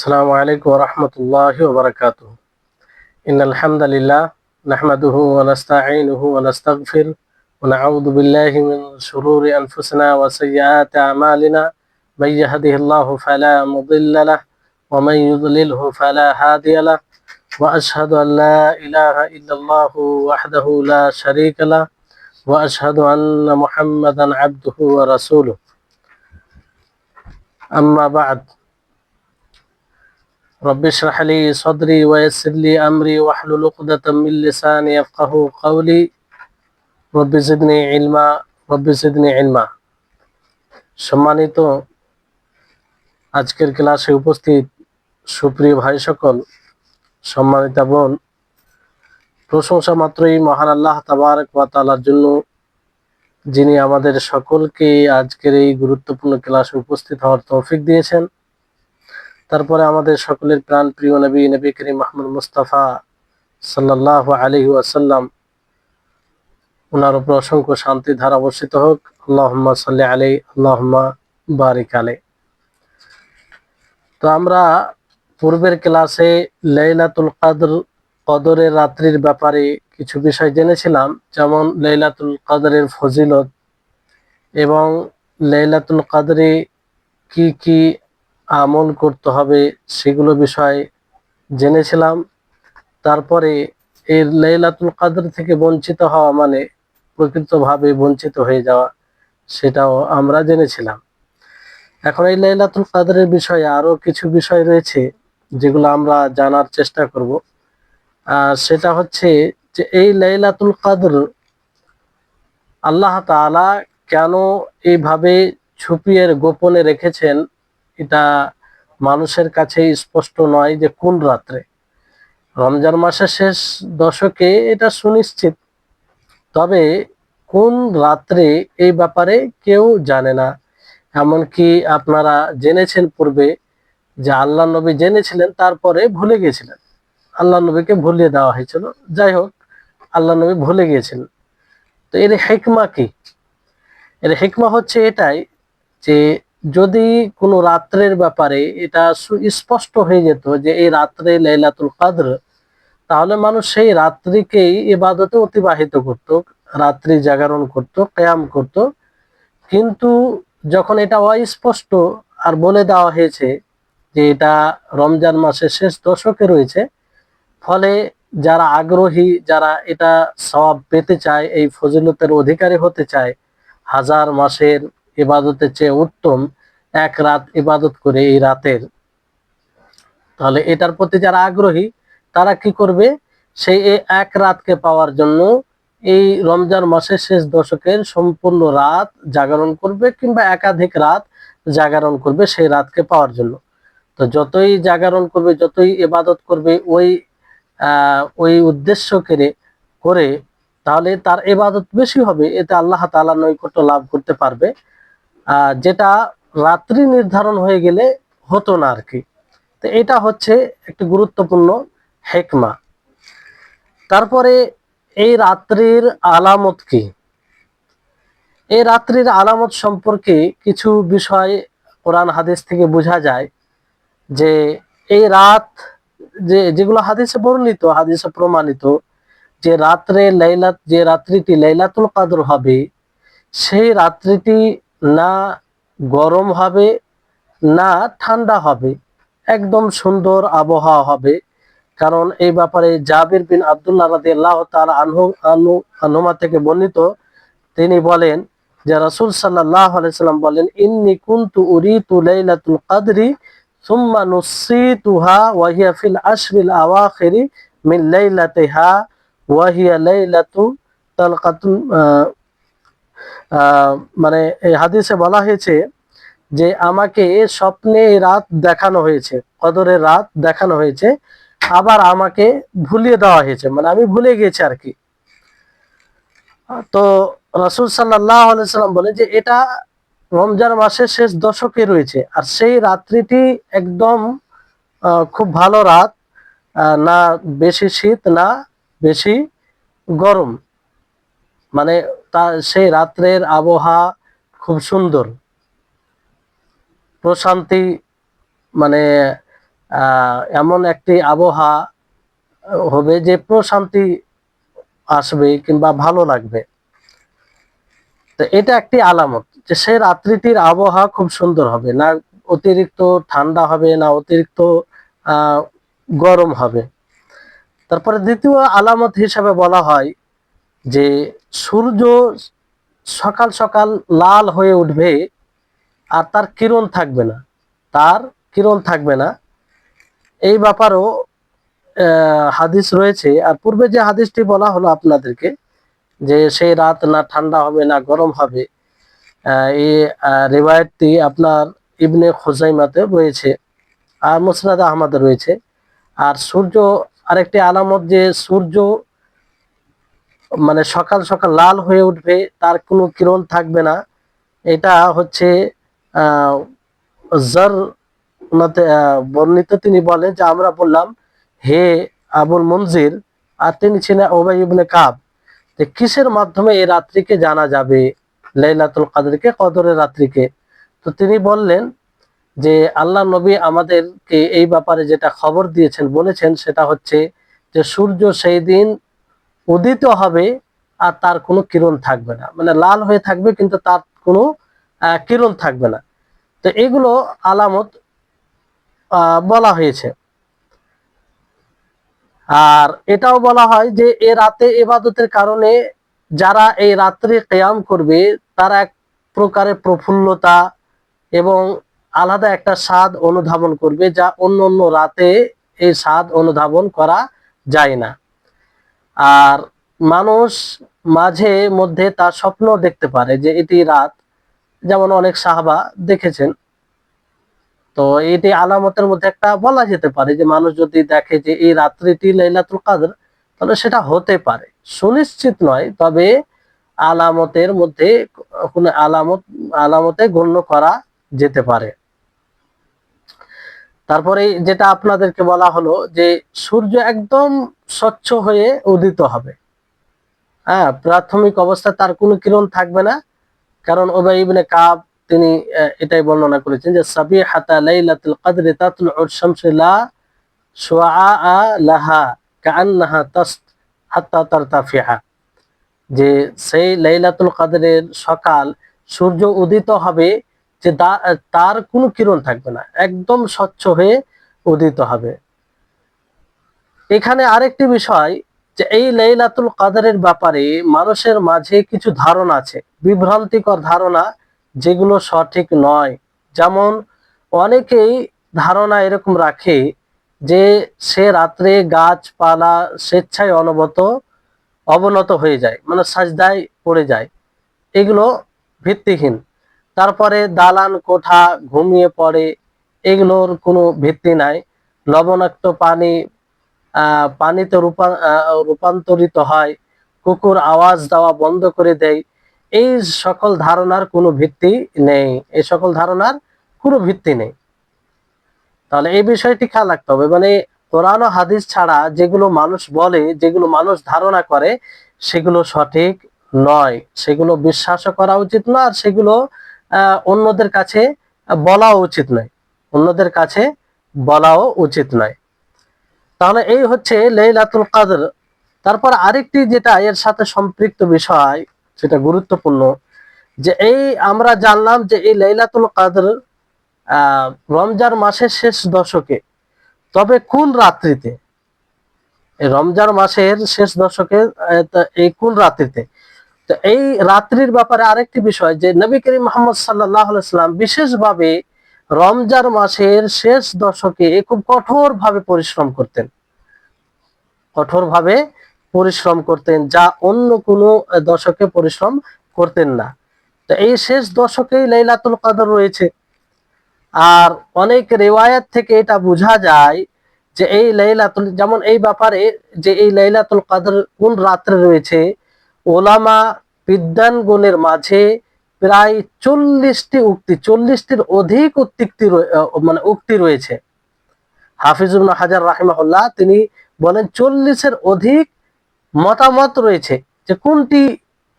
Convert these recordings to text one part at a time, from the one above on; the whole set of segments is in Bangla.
السلام عليكم ورحمة الله وبركاته. إن الحمد لله نحمده ونستعينه ونستغفر ونعوذ بالله من شرور أنفسنا وسيئات أعمالنا. من يهده الله فلا مضل له ومن يضلله فلا هادي له، وأشهد أن لا إله إلا الله وحده لا شريك له، وأشهد أن محمدا عبده ورسوله. أما بعد، رب اشرح لي صدري ويسر لي أمري واحلل عقدة من لساني يفقهوا قولي. رب زدني علما رب زدني علما। সম্মানিত আজকের ক্লাসে উপস্থিত সুপ্রিয় ভাই সকল, সম্মানিত বোন, প্রশংসা মাত্রই মহান আল্লাহ তাবারক ওয়া তাআলার জন্য, যিনি আমাদের সকলকে আজকের এই গুরুত্বপূর্ণ ক্লাসে উপস্থিত হওয়ার তৌফিক দিয়েছেন। তারপরে আমাদের সকলের প্রাণ প্রিয় নবী করিম মুহাম্মদ মুস্তাফা সাল্লাল্লাহু আলাইহি ওয়াসাল্লাম, ওনার উপর অসংখ্য শান্তি ধারা বর্ষিত হোক। আল্লাহুম্মা সাল্লি আলাইহি আল্লাহুম্মা বারিক আলাইহি। তো আমরা পূর্বের ক্লাসে লাইলাতুল কদরের রাত্রির ব্যাপারে কিছু বিষয় জেনেছিলাম, যেমন লাইলাতুল কদরের ফজিলত এবং লাইলাতুল কদরে কি কি আমল করতে হবে সেগুলো বিষয় জেনেছিলাম। তারপরে এই লাইলাতুল কদর থেকে বঞ্চিত হওয়া মানে প্রকৃতভাবে বঞ্চিত হয়ে যাওয়া, সেটাও আমরা জেনেছিলাম। এখন এই লাইলাতুল কদরের বিষয়ে আরো কিছু বিষয় রয়েছে যেগুলো আমরা জানার চেষ্টা করব। সেটা হচ্ছে যে এই লাইলাতুল কদর আল্লাহ তাআলা কেন এইভাবে ছুপিয়ে গোপনে রেখেছেন, এটা মানুষের কাছে স্পষ্ট নয় যে কোন রাত্রে। রমজান মাসের শেষ দশকে এটা সুনিশ্চিত, তবে কোন রাত্রে এই ব্যাপারে কেউ জানে না। এমনকি আপনারা জেনেছেন পূর্বে যে আল্লাহ নবী জেনেছিলেন, তারপরে ভুলে গিয়েছিলেন। আল্লাহ নবীকে ভুলিয়ে দেওয়া হয়েছিল। যাই হোক, আল্লাহ নবী ভুলে গিয়েছিলেন। তো এর হিকমা কি? এর হিকমা হচ্ছে এটাই যে যদি কোনো রাত্রের ব্যাপারে এটা সুস্পষ্ট হয়ে যেত যে এই রাত্রে লাইলাতুল কদর, তাহলে মানুষ সেই রাত্রিকেই ইবাদতে অতিবাহিত করত, রাত্রি জাগরণ করত, কিয়াম করত। কিন্তু যখন এটা অস্পষ্ট আর বলে দেওয়া হয়েছে যে এটা রমজান মাসের শেষ দশকে রয়েছে, ফলে যারা আগ্রহী, যারা এটা সওয়াব পেতে চায়, এই ফজিলতের অধিকারী হতে চায়, হাজার মাসের ইবাদতের চেয়ে উত্তম এক রাত ইবাদত করে এই রাতের, তাহলে এটার প্রতি যারা আগ্রহী তারা কি করবে? সেই এক রাতকে পাওয়ার জন্য এই রমজান মাসের শেষ দশকের সম্পূর্ণ রাত জাগরণ করবে, কিংবা একাধিক রাত জাগরণ করবে সেই রাতকে পাওয়ার জন্য। তো যতই জাগরণ করবে, যতই ইবাদত করবে ওই উদ্দেশ্য করে, তাহলে তার ইবাদত বেশি হবে, এতে আল্লাহ তাআলার নৈকট্য লাভ করতে পারবে, যেটা রাত্রি নির্ধারণ হয়ে গেলে হতো না আর কি। তো এটা হচ্ছে একটি গুরুত্বপূর্ণ হিকমা। তারপরে এই রাত্রির আলামত কি? এই রাত্রির আলামত সম্পর্কে কিছু বিষয় কোরআন হাদিস থেকে বোঝা যায় যে এই রাত যেগুলো হাদিসে বর্ণিত, হাদিসে প্রমাণিত, যে যে রাত্রিটি লাইলাতুল কদর হবে, সেই রাত্রিটি না গরম হবে না ঠান্ডা হবে, একদম সুন্দর আবহাওয়া হবে। কারণ এই ব্যাপারে জাবির বিন আব্দুল্লাহ রাদিয়াল্লাহু তাআলা আনহুমা থেকে বর্ণিত, তিনি বলেন যে রাসূল সাল্লাল্লাহু আলাইহি সাল্লাম বলেন, ইন্নী কুনতু উরিতু লাইলাতুল কদরি সুম্মা নুসিতুহা ওয়া হিয়া ফিল আশরিল আওয়াখিরি মিন লাইলাতিহা ওয়া হিয়া লাইলাতু তালকাতুল। মানে এই হাদিসে বলা হয়েছে যে আমাকে স্বপ্নে রাত দেখানো হয়েছে, কদরের রাত দেখানো হয়েছে, আবার আমাকে ভুলিয়ে দেওয়া হয়েছে, মানে আমি ভুলে গেছি আর কি। তো রাসূল সাল্লাল্লাহু আলাইহি সাল্লাম বলে যে এটা রমজান মাসের শেষ দশকে রয়েছে, আর সেই রাত্রিটি একদম খুব ভালো রাত, না বেশি শীত না বেশি গরম, মানে সেই রাত্রের আবহাওয়া খুব সুন্দর, প্রশান্তি, মানে এমন একটি আবহাওয়া হবে যে প্রশান্তি আসবে কিংবা ভালো লাগবে। তো এটা একটি আলামত যে সেই রাত্রিটির আবহাওয়া খুব সুন্দর হবে, না অতিরিক্ত ঠান্ডা হবে না অতিরিক্ত আহ গরম হবে। তারপরে দ্বিতীয় আলামত হিসাবে বলা হয় যে সূর্য সকাল সকাল লাল হয়ে উঠবে আর তার কিরণ থাকবে না, তার কিরণ থাকবে না। এই ব্যাপারেও হাদিস রয়েছে। আর পূর্বে যে হাদিসটি বলা হলো আপনাদেরকে যে সেই রাত না ঠান্ডা হবে না গরম হবে, এই রিওয়ায়াতটি আপনার ইবনে খুজাইমাতে রয়েছে আর মুসনাদ আহমদে রয়েছে। আর সূর্য আরেকটি আলামত যে সূর্য মানে সকাল সকাল লাল হয়ে উঠবে, তার কোনো কিরণ থাকবে না। এটা হচ্ছে আহ জার ওনাতে বর্ণিত। তিনি বলেন যে আমরা বললাম হে আবুল মনজির, আর তিনি ছিলেন উবাই ইবনে কাব, যে কিসের মাধ্যমে এই রাত্রিকে জানা যাবে, লাইলাতুল কদরকে, কদরের রাত্রিকে? তো তিনি বললেন যে আল্লাহ নবী আমাদেরকে এই ব্যাপারে যেটা খবর দিয়েছেন বলেছেন সেটা হচ্ছে যে সূর্য সেই দিন উদিত হবে আর তার কোনো কিরণ থাকবে না, মানে লাল হয়ে থাকবে কিন্তু তার কোনো কিরণ থাকবে না। তো এগুলো আলামত বলা হয়েছে। আর এটাও বলা হয় যে এ রাতে ইবাদতের কারণে যারা এই রাত্রে কিয়াম করবে তারা এক প্রকারের প্রফুল্লতা এবং আলাদা একটা স্বাদ অনুধাবন করবে, যা অন্য অন্য রাতে এই স্বাদ অনুধাবন করা যায় না। আর মানুষ মাঝে মধ্যে তার স্বপ্ন দেখতে পারে যে এটি রাত, যেমন অনেক সাহাবা দেখেছেন। তো এটি আলামতের মধ্যে একটা বলা যেতে পারে যে মানুষ যদি দেখে যে এই রাত্রিটি লাইলাতুল কদর, তাহলে সেটা হতে পারে, সুনিশ্চিত নয়, তবে আলামতের মধ্যে কোনো আলামতে গণ্য করা যেতে পারে। তারপরে যেটা আপনাদেরকে বলা হলো যে সূর্য একদম স্বচ্ছ হয়ে উদিত হবে। হ্যাঁ, প্রাথমিক অবস্থায় তার কোনো কিরণ থাকবে না। কারণ উবাই ইবনে কাব তিনি এটাই বর্ণনা করেছেন যে সাবিহাতা লাইলাতুল কদরি তাতলু'উশ শামসু লা শুআআ লাহা কাআন্নাহা হাত্তা তারতাফিহা, যে সেই লাইলাতুল কদরের সকাল সূর্য উদিত হবে যে তার কোনো কিরণ থাকবে না, একদম স্বচ্ছ হয়ে উদিত হবে। এখানে আরেকটি বিষয় যে এই লাইলাতুল কদরের ব্যাপারে মানুষের মাঝে কিছু ধারণা আছে, বিভ্রান্তিকর ধারণা, যেগুলো সঠিক নয়। যেমন অনেকেই ধারণা এরকম রাখে যে সে রাত্রে গাছপালা স্বেচ্ছায় অবনত হয়ে যায়, মানে সাজদায় পড়ে যায়। এগুলো ভিত্তিহীন। তারপরে দালান কোঠা ঘুমিয়ে পড়ে, এগুলোর কোনো ভিত্তি নাই। লবণাক্ত পানিতে রূপান্তরিত হয়, কুকুর আওয়াজ দেওয়া বন্ধ করে দেয়, এই সকল ধারণার কোনো ভিত্তি নেই, এই সকল ধারণার কোনো ভিত্তি নেই। তাহলে এই বিষয়টি খেয়াল রাখতে হবে, মানে কোরআন ও হাদিস ছাড়া যেগুলো মানুষ বলে, যেগুলো মানুষ ধারণা করে, সেগুলো সঠিক নয়, সেগুলো বিশ্বাসও করা উচিত না, আর সেগুলো অন্যদের কাছে বলাও উচিত নয়, অন্যদের কাছে বলাও উচিত নয়। তাহলে এই হচ্ছে লাইলাতুল কদর। তারপর আরেকটি যেটা এর সাথে সম্পৃক্ত বিষয়, সেটা গুরুত্বপূর্ণ, যে এই আমরা জানলাম যে এই লাইলাতুল কদর রমজান মাসের শেষ দশকে, তবে কোন রাত্রিতে? এই রমজান মাসের শেষ দশকে, এই কোন রাত্রিতে? তো এই রাত্রির ব্যাপারে আরেকটি বিষয় যে নবী করিম মুহাম্মদ সাল্লাল্লাহু আলাইহি ওয়াসাল্লাম বিশেষভাবে রমজান মাসের শেষ দশকে খুব কঠোরভাবে পরিশ্রম করতেন, কঠোরভাবে পরিশ্রম করতেন, যা অন্য কোনো দশকে পরিশ্রম করতেন না। তো এই শেষ দশকেই লাইলাতুল কদর রয়েছে। আর অনেক রিওয়ায়াত থেকে এটা বোঝা যায় যে এই লাইলাতুল, যেমন এই ব্যাপারে যে এই লাইলাতুল কদর কোন রাত্রে রয়েছে, ওলামা বিদ্বানগণের মাঝে প্রায় 40টি উক্তি, 40টির অধিক মানে উক্তি রয়েছে। হাফিজ ইবনে হাজার রাহিমাহুল্লাহ তিনি বলেন 40-এর অধিক মতামত রয়েছে যে কোনটি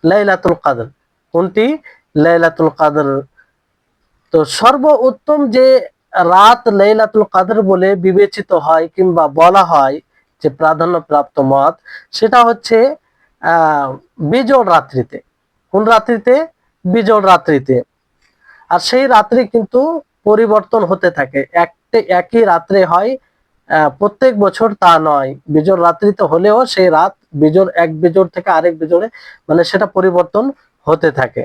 লাইলাতুল কদর, কোনটি লাইলাতুল কদর। তো সর্বোত্তম যে রাত লাইলাতুল কদর বলে বিবেচিত হয় কিংবা বলা হয় যে প্রাধান্যপ্রাপ্ত মত, সেটা হচ্ছে বিজোড় রাত্রিতে। কোন রাত্রিতে? বিজোড় রাত্রিতে। আর সেই রাত্রি কিন্তু পরিবর্তন হতে থাকে, একই রাত্রে হয় প্রত্যেক বছর তা নয়। বিজোড় রাত্রিতে হলেও সেই রাত এক বিজোড় থেকে আরেক বিজোড়ে মানে সেটা পরিবর্তন হতে থাকে।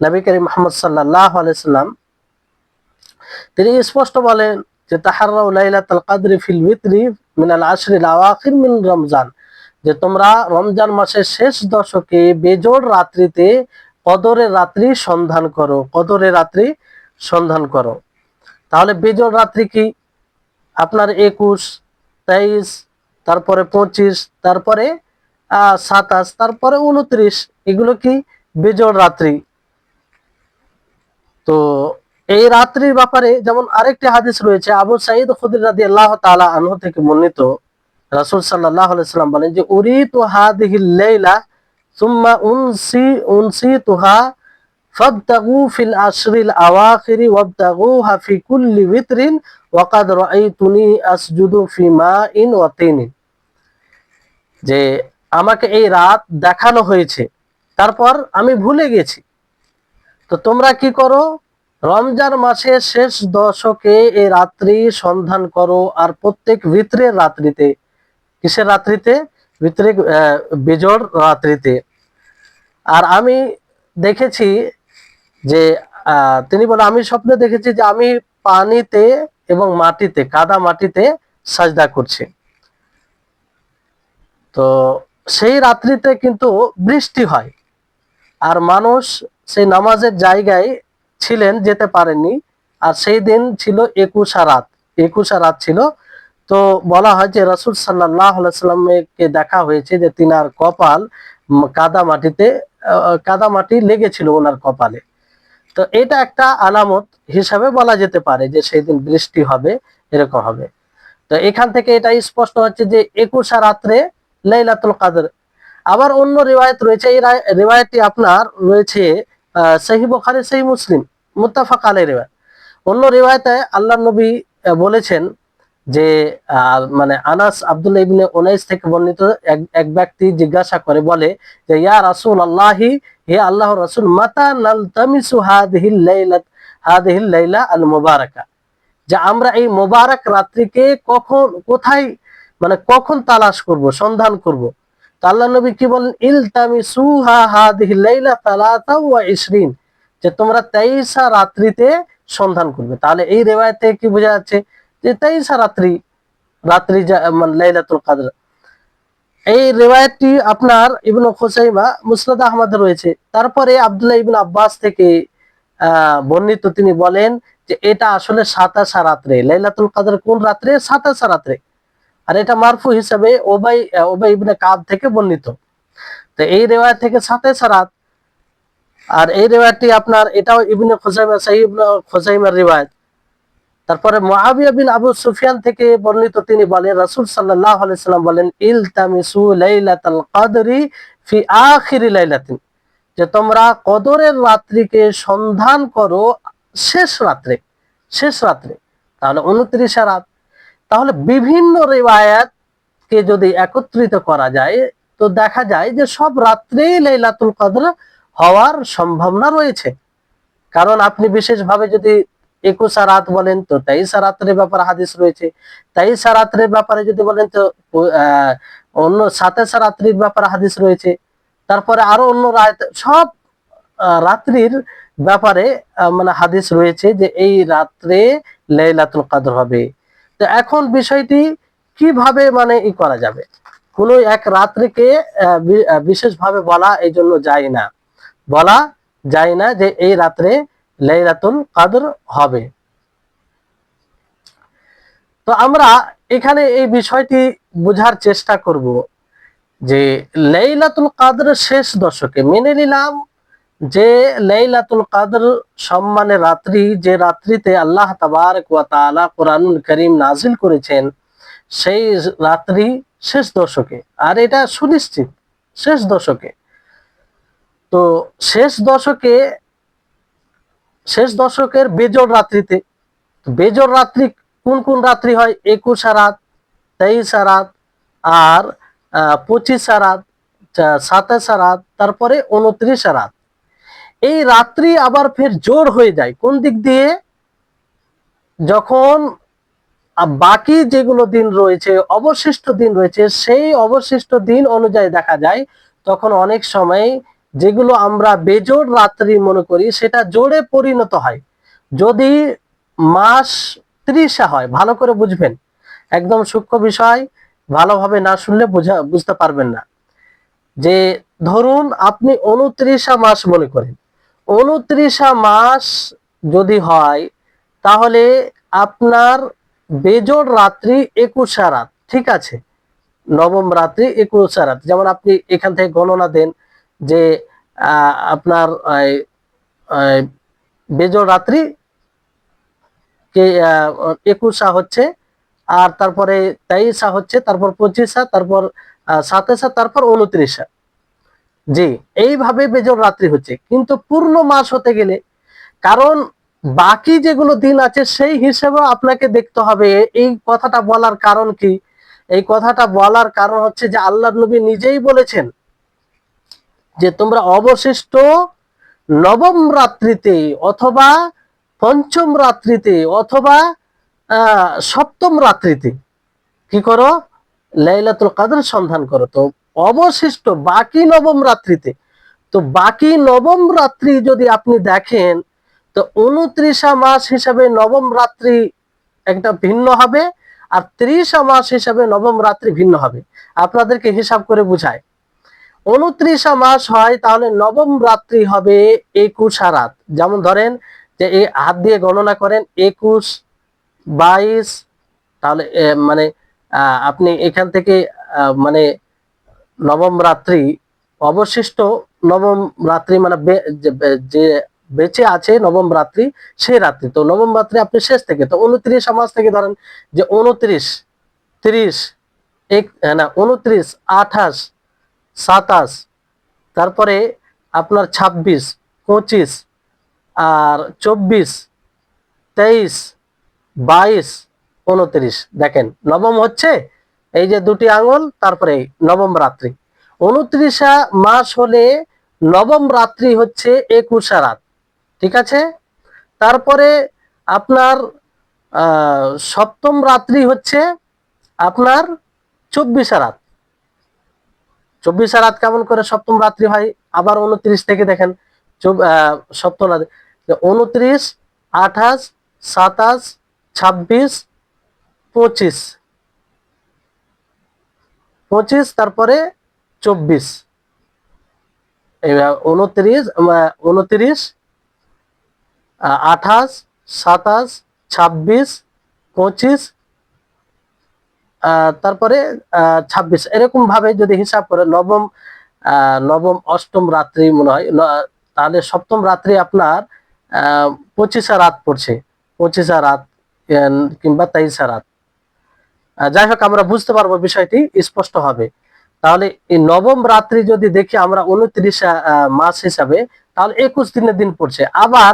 নবী করিম মুহাম্মদ সাল্লাল্লাহু আলাইহি সাল্লাম তিনি স্পষ্ট বলেন যে তাহাররাউ লাইলাতুল কদরি ফিল উইতরি মিনাল আশরিল আওয়াখির মিন রমজান, যে তোমরা রমজান মাসের শেষ দশকে বেজোড় রাত্রিতে কদরের রাত্রি সন্ধান করো, কদরের রাত্রি সন্ধান করো। তাহলে বেজোড় রাত্রি কি? আপনার 21, 23, তারপরে 25, তারপরে 27, তারপরে 29, এগুলো কি বেজোড় রাত্রি। তো এই রাত্রির ব্যাপারে যেমন আরেকটি হাদিস রয়েছে, আবু সাঈদ খুদরি রাদিয়াল্লাহু তাআলা আনহু থেকে বর্ণিত, রাসূল সাল্লাল্লাহু আলাইহি সাল্লাম বলেন যে উরিতু হাদিহিল লাইলা সুম্মা উনসিতুহা ফাবতাগু ফিল আশরিল আওয়াখিরি ওয়াবতাগুহা ফি কুল্লি উইতরিন ওয়া কাদ রাআইতুনি আসজুদু ফি মাইন ওয়া তিনিন, যে আমাকে এই রাত দেখানো হয়েছে, তারপর আমি ভুলে গেছি। তো তোমরা কি করো? রমজান মাসের শেষ দশকে এই রাত্রি সন্ধান করো, আর প্রত্যেক ভিতরের রাত্রিতে। কিসের রাত্রিতে? ভিতরে বেজোড় রাত্রিতে। আর আমি দেখেছি যে তিনি বলে আমি স্বপ্নে দেখেছি যে আমি পানিতে এবং মাটিতে, কাদা মাটিতে সাজদা করছি। তো সেই রাত্রিতে কিন্তু বৃষ্টি হয়, আর মানুষ সেই নামাজের জায়গায় ছিলেন, যেতে পারেননি। আর সেই দিন ছিল 21 রাত, 21 রাত ছিল। তো বলা হয় যে রাসূল সাল্লাল্লাহু আলাইহি সাল্লামকে দেখা হয়েছে যে তিনার কপাল কাদা মাটি লেগেছিল ওনার কপালে। তো এটা একটা আলামত হিসাবে বলা যেতে পারে যে সেই দিন বৃষ্টি হবে, এরকম হবে। তো এখান থেকে এটা স্পষ্ট হচ্ছে যে 21 রাত্রে লাইলাতুল কদর। আবার অন্য রিওয়ায়াত রয়েছে, এই রিওয়ায়াতটি আপনার রয়েছে সহিহ বুখারী, সহিহ মুসলিম, মুত্তাফাক আলাইহি রিওয়ায়াত। অন্য রিওয়ায়াতে আল্লাহর নবী বলেছেন যে মানে আনাস আব্দুল্লাহ ইবনে উনাইস থেকে বর্ণিত, এক ব্যক্তি জিজ্ঞাসা করে, বলে যে ইয়া রাসূলুল্লাহি, হে আল্লাহর রাসূল, মাতা নালতামিসু হাদিহিল লাইলা আল মুবারাকা, যে আমরা এই মোবারক রাত্রিকে কোথায় মানে কখন তালাশ করব, সন্ধান করব। তো আল্লাহ নবী কি বলেন? ইলতামিসুহা হাদিহিল লাইলা 23, যে তোমরা 23 রাত্রিতে সন্ধান করবে। তাহলে এই রিওয়ায়াতে কি বোঝা যাচ্ছে? যে 23 রাত্রি মানে লাইলাতুল কদর। এই রিওয়ায়াতটি আপনার ইবনে খুযাইমা মুসনাদ আহমদে রয়েছে। তারপরে আব্দুল্লাহ ইবনে আব্বাস থেকে বর্ণিত, তিনি বলেন যে এটা আসলে 27 রাত্রে, লাইলাতুল কদর কোন রাত্রে? 27 রাত্রে। আর এটা মারফু হিসাবে ওবাই ইবনে কাব থেকে বর্ণিত। তো এই রিওয়ায়াত থেকে 27 রাত। আর এই রিওয়ায়াতটি আপনার এটাও ইবনে খুযাইমা, সহিহ ইবনে খুযাইমার রিওয়ায়াত। তারপরে মুআবিয়া বিন আবু সুফিয়ান থেকে বর্ণিত, তিনি বলেন রাসূল সাল্লাল্লাহু আলাইহি সাল্লাম বলেন ইলতামিসু লাইলাতাল কদরি ফি আখিরি লাইলাতিন, যে তোমরা কদরের রাত্রিকে সন্ধান করো শেষ রাত্রে, শেষ রাত্রে। তাহলে 29 রাত। তাহলে বিভিন্ন রিওয়ায়াতকে যদি একত্রিত করা যায়, তো দেখা যায় যে সব রাত্রেই লাইলাতুল কদর হওয়ার সম্ভাবনা রয়েছে। কারণ আপনি বিশেষভাবে যদি 21 রাত বলেন, তো 23 রাতের ব্যাপারে হাদিস রয়েছে। 23 রাতের ব্যাপারে যদি বলেন, তো অন্য 27 রাত্রির ব্যাপারে হাদিস রয়েছে। তারপরে আরো অন্য রাত, সব রাত্রির ব্যাপারে মানে হাদিস রয়েছে যে এই রাত্রে লাইলাতুল কদর হবে। তো এখন বিষয়টি কিভাবে মানে করা যাবে? কোন এক রাত্রিকে বিশেষভাবে বলা এই জন্য যায় না, বলা যায় না যে এই রাত্রে লাইলাতুল কদর হবে। তো আমরা এখানে এই বিষয়টি বোঝার চেষ্টা করব যে লাইলাতুল কদর শেষ দশকে, মেনে নিলাম যে লাইলাতুল কদর সম্মানের রাত্রি, যে রাত্রিতে আল্লাহ তাবারক ওয়া তাআলা কোরআনুল কারীম নাজিল করেছেন, সেই রাত্রি শেষ দশকে। আর এটা সুনিশ্চিত শেষ দশকে। তো শেষ দশকের বেজোড় রাত্রিতে, তো বেজোড় রাত্রি কোন কোন রাত্রি হয়? 21 রাত, 23 রাত, আর 25 রাত, 27 রাত, তারপরে 29 রাত। এই রাত্রি আবার ফের জোড় হয়ে যায় কোন দিক দিয়ে? যখন বাকি যেগুলো দিন রয়েছে, অবশিষ্ট দিন রয়েছে, সেই অবশিষ্ট দিন অনুযায়ী দেখা যায় তখন অনেক সময় যেগুলো আমরা বেজোড় রাত্রি মনে করি সেটা জোড়ে পরিণত হয়। যদি মাস 30 হয়, ভালো করে বুঝবেন, একদম সূক্ষ্ম বিষয়, ভালোভাবে না শুনলে বুঝতে পারবেন না। যে ধরুন আপনি 29 মাস মনে করেন, 29 মাস যদি হয় তাহলে আপনার বেজোড় রাত্রি 21 রাত, ঠিক আছে, নবম রাত্রি 21 রাত। যেমন আপনি এখান থেকে গণনা দেন যে আপনার বেজোড় রাত্রি কে 21 হচ্ছে, আর তারপরে 23 হচ্ছে, তারপর 25, তারপর 27, তারপর 29। জি, এইভাবে বেজোড় রাত্রি হচ্ছে। কিন্তু পূর্ণ মাস হতে গেলে, কারণ বাকি যেগুলো দিন আছে সেই হিসেবে আপনাকে দেখতে হবে। এই কথাটা বলার কারণ কি? এই কথাটা বলার কারণ হচ্ছে যে আল্লাহর নবী নিজেই বলেছেন যে তোমরা অবশিষ্ট নবম রাত্রিতে অথবা পঞ্চম রাত্রিতে অথবা সপ্তম রাত্রিতে কি করো? লাইলাতুল কদর সন্ধান করো। তো অবশিষ্ট বাকি নবম রাত্রিতে, তো বাকি নবম রাত্রি যদি আপনি দেখেন তো 29 মাস হিসাবে নবম রাত্রি একটা ভিন্ন হবে, আর 30 মাস হিসাবে নবম রাত্রি ভিন্ন হবে। আপনাদেরকে হিসাব করে বুঝায়, 29 মাস হয় তাহলে নবম রাত্রি হবে 21 রাত। যেমন ধরেন যে এই হাত দিয়ে গণনা করেন, 21, 22, তাহলে মানে আপনি এখান থেকে মানে নবম রাত্রি, অবশিষ্ট নবম রাত্রি মানে যে বেঁচে আছে নবম রাত্রি, সেই রাত্রি, তো নবম রাত্রি আপনি শেষ থেকে, তো 29 মাস থেকে ধরেন যে 29, 30, 29, 28, 27, তারপরে আপনার 26, 25, আর 24, 23, 22, 29। দেখেন নবম হচ্ছে এই যে দুটি আঙুল, তারপরে নবম রাত্রি। 29 মাস হলে নবম রাত্রি হচ্ছে 21 রাত, ঠিক আছে। তারপরে আপনার সপ্তম রাত্রি হচ্ছে আপনার 24 রাত। 24 রাত কেমন করে সপ্তম রাত্রি হয়? আবার 29 থেকে দেখেন, সপ্তম রাত্রি 29, 28, 27, 26, 25, 25, তারপরে 24, 29, 29, 28, 27, 26, 25, তারপরে 26, এরকম ভাবে যদি হিসাব করে নবম, নবম, অষ্টম রাত্রি মনে হয়, তাহলে সপ্তম রাত্রি আপনার 25 রাত পড়ছে, 25 রাত কিংবা 23 রাত। যাই হোক, আমরা বুঝতে পারবো বিষয়টি স্পষ্ট হবে। তাহলে এই নবম রাত্রি যদি দেখি আমরা 29 মাস হিসাবে, তাহলে 21 দিনের দিন পড়ছে। আবার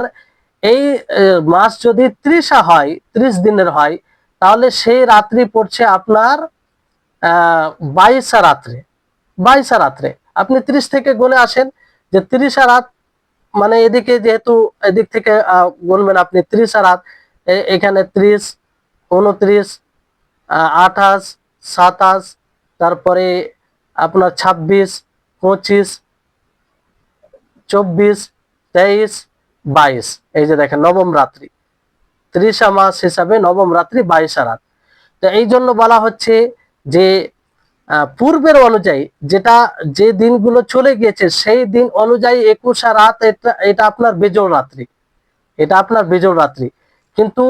এই মাস যদি 30 হয়, 30 দিনের হয়, তাহলে সেই রাত্রি পড়ছে আপনার 22 রাত্রে। 22 রাত্রে আপনি 30 থেকে গুনে আসেন যে 30 রাত, মানে এদিকে যেহেতু এদিক থেকে গুনবেন আপনি 30 রাত, এখানে 30, 29, 28, 27, তারপরে আপনার 26, 25, 24, 23, 22। এই যে দেখেন নবম রাত্রি, 30 মাস হিসাবে নবম রাত্রি 22 রাত। তো এই জন্য বলা হচ্ছে যে পূর্বের অনুযায়ী যেটা, যে দিনগুলো চলে গিয়েছে সেই দিন অনুযায়ী 21 রাত, এটা আপনার বেজোড় রাত্রি, এটা আপনার বেজোড় রাত্রি। কিন্তু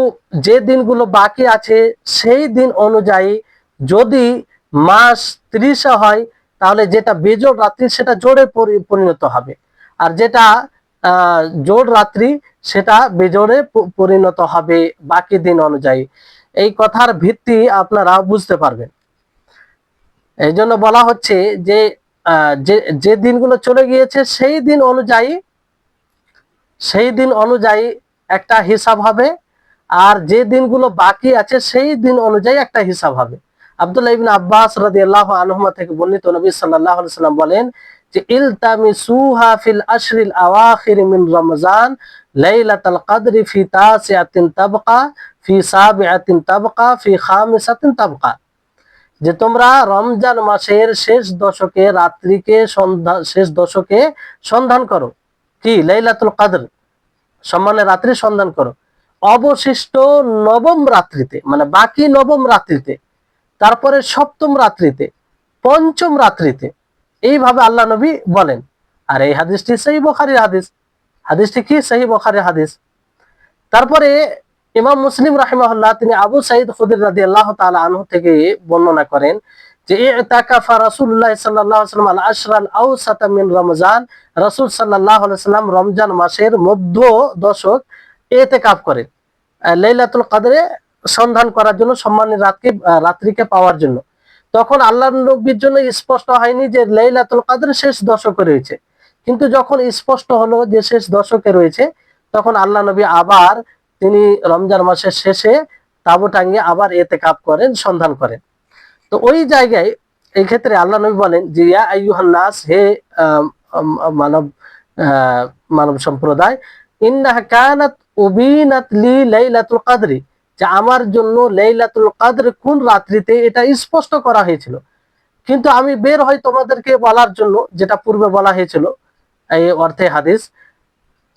যে দিনগুলো বাকি আছে সেই দিন অনুযায়ী যদি মাস 30 হয় তাহলে যেটা বেজোড় রাত্রি সেটা জোড়ে পরিণত হবে, আর যেটা জোড় রাত্রি সেটা বেজোড়ে পরিণত হবে বাকি দিন অনুযায়ী। এই কথার ভিত্তি আপনারা বুঝতে পারবেন। এই জন্য বলা হচ্ছে যে যে দিনগুলো চলে গিয়েছে সেই দিন অনুযায়ী একটা হিসাব হবে, আর যে দিনগুলো বাকি আছে সেই দিন অনুযায়ী একটা হিসাব হবে। আব্দুল্লাহ ইবনে আব্বাস রাদিয়াল্লাহু আনহুমা থেকে বর্ণিত, নবী সাল্লাল্লাহু আলাইহি সাল্লাম বলেন যে ইলতামিসুহা ফিল আশরিল আওয়াখির মিন রমজান লাইলাতুল কদরি ফি তাসিআতিন তাবকা ফি সাবিআতিন তাবকা ফি খামিসাতিন তাবকা, যে তোমরা রমজান মাসের শেষ দশকে সন্ধান করো, কি লাইলাতুল কদর সম্মানের রাত্রি সন্ধান করো, অবশিষ্ট নবম রাত্রিতে, মানে বাকি নবম রাত্রিতে, তারপরে সপ্তম রাত্রিতে, পঞ্চম রাত্রিতে, এইভাবে আল্লাহ নবী বলেন। আর এই হাদিসটি সহিহ বুখারীর হাদিস। হাদিসটি কি? সহিহ বুখারীর হাদিস। তারপরে ইমাম মুসলিম রাহিমাহুল্লাহ তিনি আবু সাঈদ খুদরি রাদিয়াল্লাহু তাআলা আনহু থেকে বর্ণনা করেন যে ইতাকাফা রাসূলুল্লাহ সাল্লাল্লাহু আলাইহি ওয়াসাল্লাম আল আশরাল আওসাতা মিন রমজান, রাসূল সাল্লাল্লাহু আলাইহি ওয়াসাল্লাম রমজান মাসের মধ্য দশক ইতিকাফ করেন লাইলাতুল কদরে সন্ধান করার জন্য, সম্মানের রাত্রিকে পাওয়ার জন্য। তখন আল্লাহর নবীর জন্য স্পষ্ট হয়নি যে লাইলাতুল কদর শেষ দশকে রয়েছে, কিন্তু যখন স্পষ্ট হলো যে শেষ দশকে রয়েছে, তখন আল্লাহ নবী আবার তিনি রমজান মাসের শেষে তাবু টাঙ্গিয়ে আবার ইতিকাফ করেন, সন্ধান করেন। তো ওই জায়গায় এই ক্ষেত্রে আল্লাহ নবী বলেন যে ইয়া আইয়ুহান নাস, হে মানব মানব সম্প্রদায়, ইন্নাহা কানাত উবিনাত লি লাইলাতুল কদরি, যে আমার জন্য লাইলাতুল কদর কোন রাত্রিতে এটা স্পষ্ট করা হয়েছিল, কিন্তু আমি বের হই তোমাদেরকে বলার জন্য, যেটা পূর্বে বলা হয়েছিল এই অর্থে হাদিস।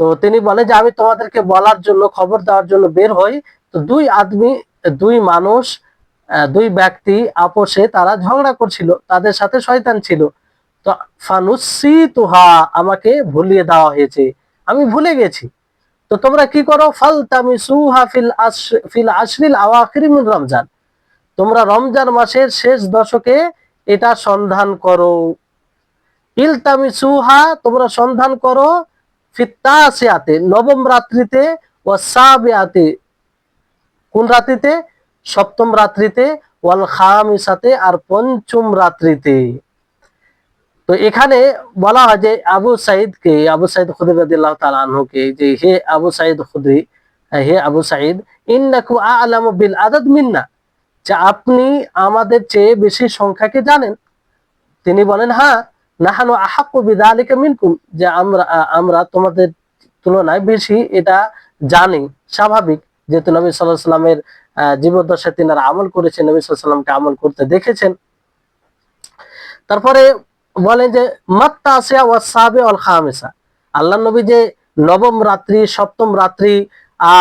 তো তিনি বলে যে আমি তোমাদেরকে বলার জন্য, খবর দেওয়ার জন্য বের হই। তো দুই মানুষ, দুই ব্যক্তি আপোষে তারা ঝগড়া করছিল, তাদের সাথে শয়তান ছিল। তো ফানুসিতুহা, আমাকে ভুলিয়ে দেওয়া হয়েছে, আমি ভুলে গেছি। তো তোমরা কি করো? ফালতামিসুহা ফিল আশরিল আওয়াখির মিন রমজান, তোমরা রমজান মাসের শেষ দশকে এটা সন্ধান করো। ইলতামিসুহা, তোমরা সন্ধান করো, ফিত্তাসিয়াতে, নবম রাত্রিতে, ওয়াসাবিআতে, কোন রাত্রিতে? সপ্তম রাত্রিতে, ওয়াল খামিসাতে, আর পঞ্চম রাত্রিতে। তো এখানে বলা হয় যে আবু সাঈদ খুদরি রাদিয়াল্লাহু তাআলা আনহুকে, যে হে আবু সাঈদ খুদরি, হে আবু সাঈদ, ইন্নাকু আ'লামু বিল আদাদ মিন্না, যে আপনি আমাদের চেয়ে বেশি সংখ্যাকে জানেন। তিনি বলেন হ্যাঁ, নাহানু আহাক্কু বিযালিকা মিনকুম, যে আমরা তোমাদের তুলনায় বেশি এটা জানি, স্বাভাবিক, যেহেতু নবী সাল্লাল্লাহু আলাইহি ওয়াসাল্লামের জীবদ্দশায় তিনারা আমল করেছেন, নবী সাল্লাল্লাহু আলাইহি ওয়াসাল্লামকে আমল করতে দেখেছেন। তারপরে বলেন যে মাত্তাসিয়া ওয়াস সাবি ওয়াল খামিসা, আল্লাহ নবী যে নবম রাত্রি, সপ্তম রাত্রি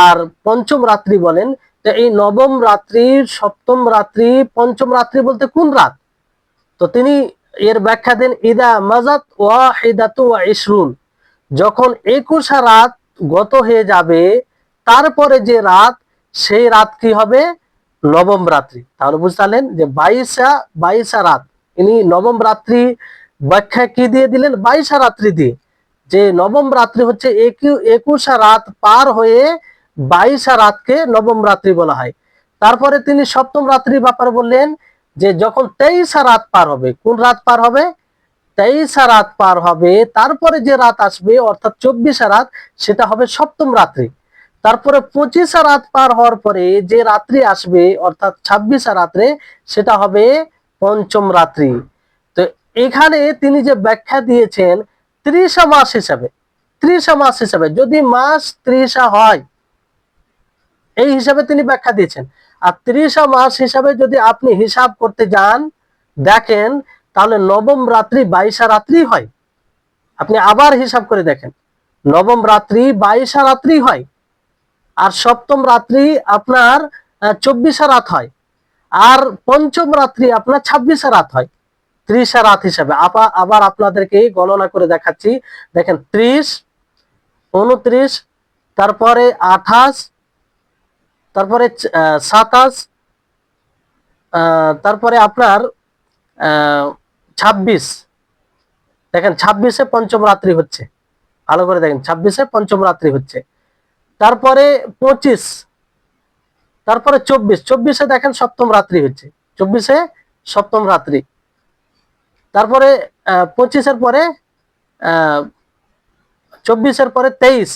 আর পঞ্চম রাত্রি বলেন, যে এই নবম রাত্রি, সপ্তম রাত্রি, পঞ্চম রাত্রি বলতে কোন রাত? তো তিনি এর ব্যাখ্যা দেন ইদা মাজাত ওয়াহিদাতু ওয়া ইশরুন, যখন 21 রাত গত হয়ে যাবে, তারপরে যে রাত, সেই রাত কি হবে? নবম রাত্রি। তাহলে বুঝলেন যে 22 রাত, ইনি নবম রাত্রি ব্যাখ্যা কি দিয়ে দিলেন? 22 রাত্রি দিয়ে, যে নবম রাত্রি হচ্ছে 21 রাত পার হয়ে 22 রাতকে নবম রাত্রি বলা হয়। তারপরে তিনি সপ্তম রাত্রির ব্যাপারে বললেন যে যখন 23 রাত পার হবে, কোন রাত পার হবে? 23 রাত পার হবে, তারপরে যে রাত আসবে অর্থাৎ 24 রাত, সেটা হবে সপ্তম রাত্রি। তারপরে 25 রাত পার হওয়ার পরে যে রাত্রি আসবে অর্থাৎ 26 রাত্রে, সেটা হবে পঞ্চম রাত্রি। তো এখানে তিনি যে ব্যাখ্যা দিয়েছেন 30 মাস হিসাবে, 30 মাস হিসাবে, যদি মাস 30 হয়, এই হিসাবে তিনি ব্যাখ্যা দিয়েছেন। আর 30 মাস হিসাবে যদি আপনি হিসাব করতে যান, দেখেন, তাহলে নবম রাত্রি 22 রাত্রি হয়। আপনি আবার হিসাব করে দেখেন, নবম রাত্রি 22 রাত্রি হয়, আর সপ্তম রাত্রি আপনার 24 রাত হয়, আর পঞ্চম রাত্রি আপনার 26 রাত হয়। 30 রাত হিসাবে আবার আপনাদেরকে গণনা করে দেখাচ্ছি। দেখেন 30, 29, তারপরে 28, তারপরে 27, তারপরে আপনার 26। দেখেন 26-এ পঞ্চম রাত্রি হচ্ছে, ভালো করে দেখেন, 26-এ পঞ্চম রাত্রি হচ্ছে। তারপরে 25, তারপরে 24-এ দেখেন সপ্তম রাত্রি হচ্ছে, 24-এ সপ্তম রাত্রি। তারপরে 25-এর পরে 24-এর পরে 23,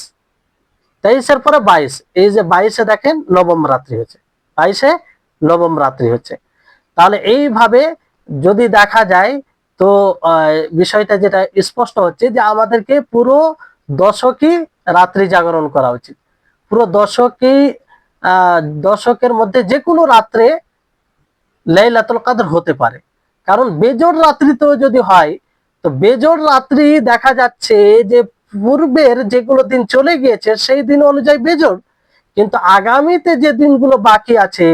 23-এর পরে 22, এই যে 22-এ দেখেন নবম রাত্রি হচ্ছে, 22-এ নবম রাত্রি হচ্ছে। তাহলে এইভাবে যদি দেখা যায় তো বিষয়টা যেটা স্পষ্ট হচ্ছে যে আমাদেরকে পুরো দশকই রাত্রি জাগরণ করা উচিত। পুরো দশকই দশকের মধ্যে যে কোনো রাত্রে লাইলাতুল কদর হতে পারে। কারণ বেজোড় রাত্রিতেও যদি হয়, তো বেজোড় রাত্রি দেখা যাচ্ছে যে পূর্বের যেগুলো দিন চলে গিয়েছে সেই দিন অনুযায়ী বেজোড়, কিন্তু আগামীতে যে দিনগুলো বাকি আছে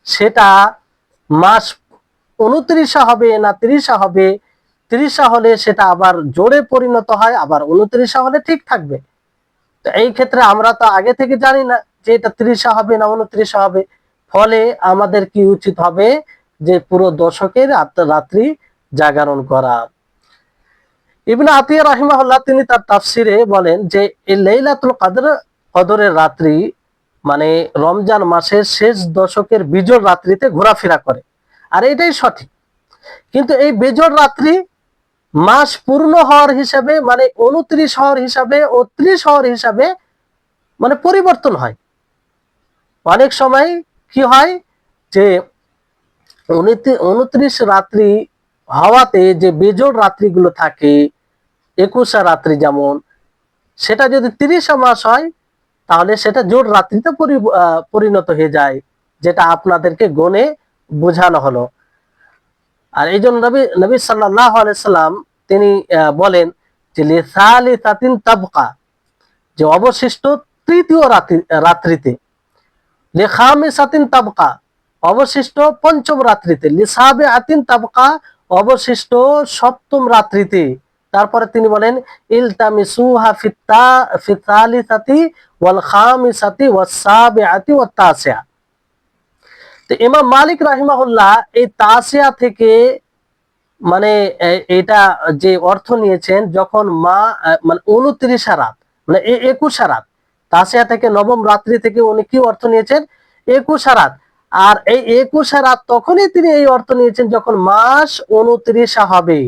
সেটা মাস 29 হবে না 30 হবে, 30 হলে সেটা আবার জোড়ে পরিণত হয়, আবার 29 হলে ঠিক থাকবে। তো এই ক্ষেত্রে আমরা তো আগে থেকে জানি না যে এটা 30 হবে না 29 হবে। ফলে আমাদের কি উচিত হবে যে পুরো দশকের রাত্রি জাগরণ করা। ইবনে আতিয়া রাহিমাহুল্লাহ তিনি তার তাফসিরে বলেন যে এই লাইলাতুল কদরের রাত্রি মানে রমজান মাসের শেষ দশকের বিজোড় রাত্রিতে ঘোরাফেরা করে, আর এটাই সঠিক। কিন্তু এই বেজোড় রাত্রি মাস পূর্ণ হওয়ার হিসাবে মানে 29 হওয়ার হিসাবে ও 30 হওয়ার হিসাবে মানে পরিবর্তন হয়। অনেক সময় কি হয় যে 29 রাত্রি হওয়াতে যে বেজোড় রাত্রিগুলো থাকে 21 রাত্রি যেমন, সেটা যদি 30 মাস হয় তাহলে সেটা জোড় রাত্রিতে পরিণত হয়ে যায়, যেটা আপনাদেরকে গণে বোঝানো হলো। আর এই জন্য নবী সাল্লাল্লাহু আলাইহি সাল্লাম তিনি বলেন যে লিসালিসাতিন তাবকা, যে অবশিষ্ট তৃতীয় রাত্রিতে, লিখামিসাতিন তাবকা অবশিষ্ট পঞ্চম রাত্রিতে, লিসাবিআতিন তাবকা অবশিষ্ট সপ্তম রাত্রিতে। তারপরে তিনি বলেন ইলতামিসুহা ফিত্তালিসাতি ওয়াল খামিসাতি ওয়াস সাবিআতি ওয়াত তাসিয়া। তো ইমাম মালিক রাহিমাহুল্লাহ এই তাসিয়া থেকে মানে এটা যে অর্থ নিয়েছেন যখন মানে 29 রাত মানে 21 রাত, তাসিয়া থেকে নবম রাত্রি থেকে উনি কি অর্থ নিয়েছেন 21 রাত। আর এই 21 রাত তখনই তিনি এই অর্থ নিয়েছেন যখন মাস 29 হবে,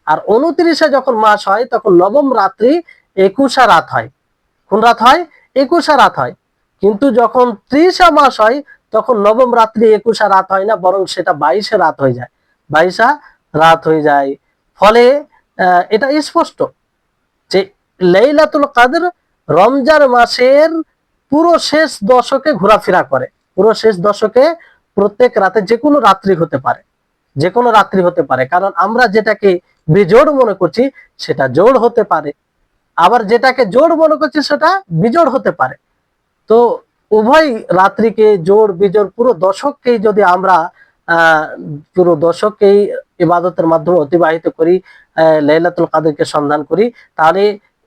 আর 29 যখন মাস হয় তখন নবম রাত্রি 21 রাত হয়। কোন রাত হয় 21 রাত হয়। কিন্তু যখন 30 মাস হয় তখন নবম রাত্রি 21 রাত হয় না, বরং সেটা 22 রাত হয়ে যায়, 22 রাত হয়ে যায়। ফলে এটা স্পষ্ট যে লাইলাতুল কদর রমজান মাসের পুরো শেষ দশকে ঘোরাফেরা করে। পুরো শেষ দশকে প্রত্যেক রাতে যে কোনো রাত্রি হতে পারে, যে কোনো রাত্রি হতে পারে। কারণ আমরা যেটাকে বিজোড় মনে করছি সেটা জোড় হতে পারে, আবার যেটাকে জোড় মনে করছি সেটা বিজোড় হতে পারে। তো উভয় রাত্রিকে জোড় বিজোড় পুরো দশককেই যদি আমরা পুরো দশককেই ইবাদতের মাধ্যমে অতিবাহিত করি, লাইলাতুল কদরকে সন্ধান করি, তাহলে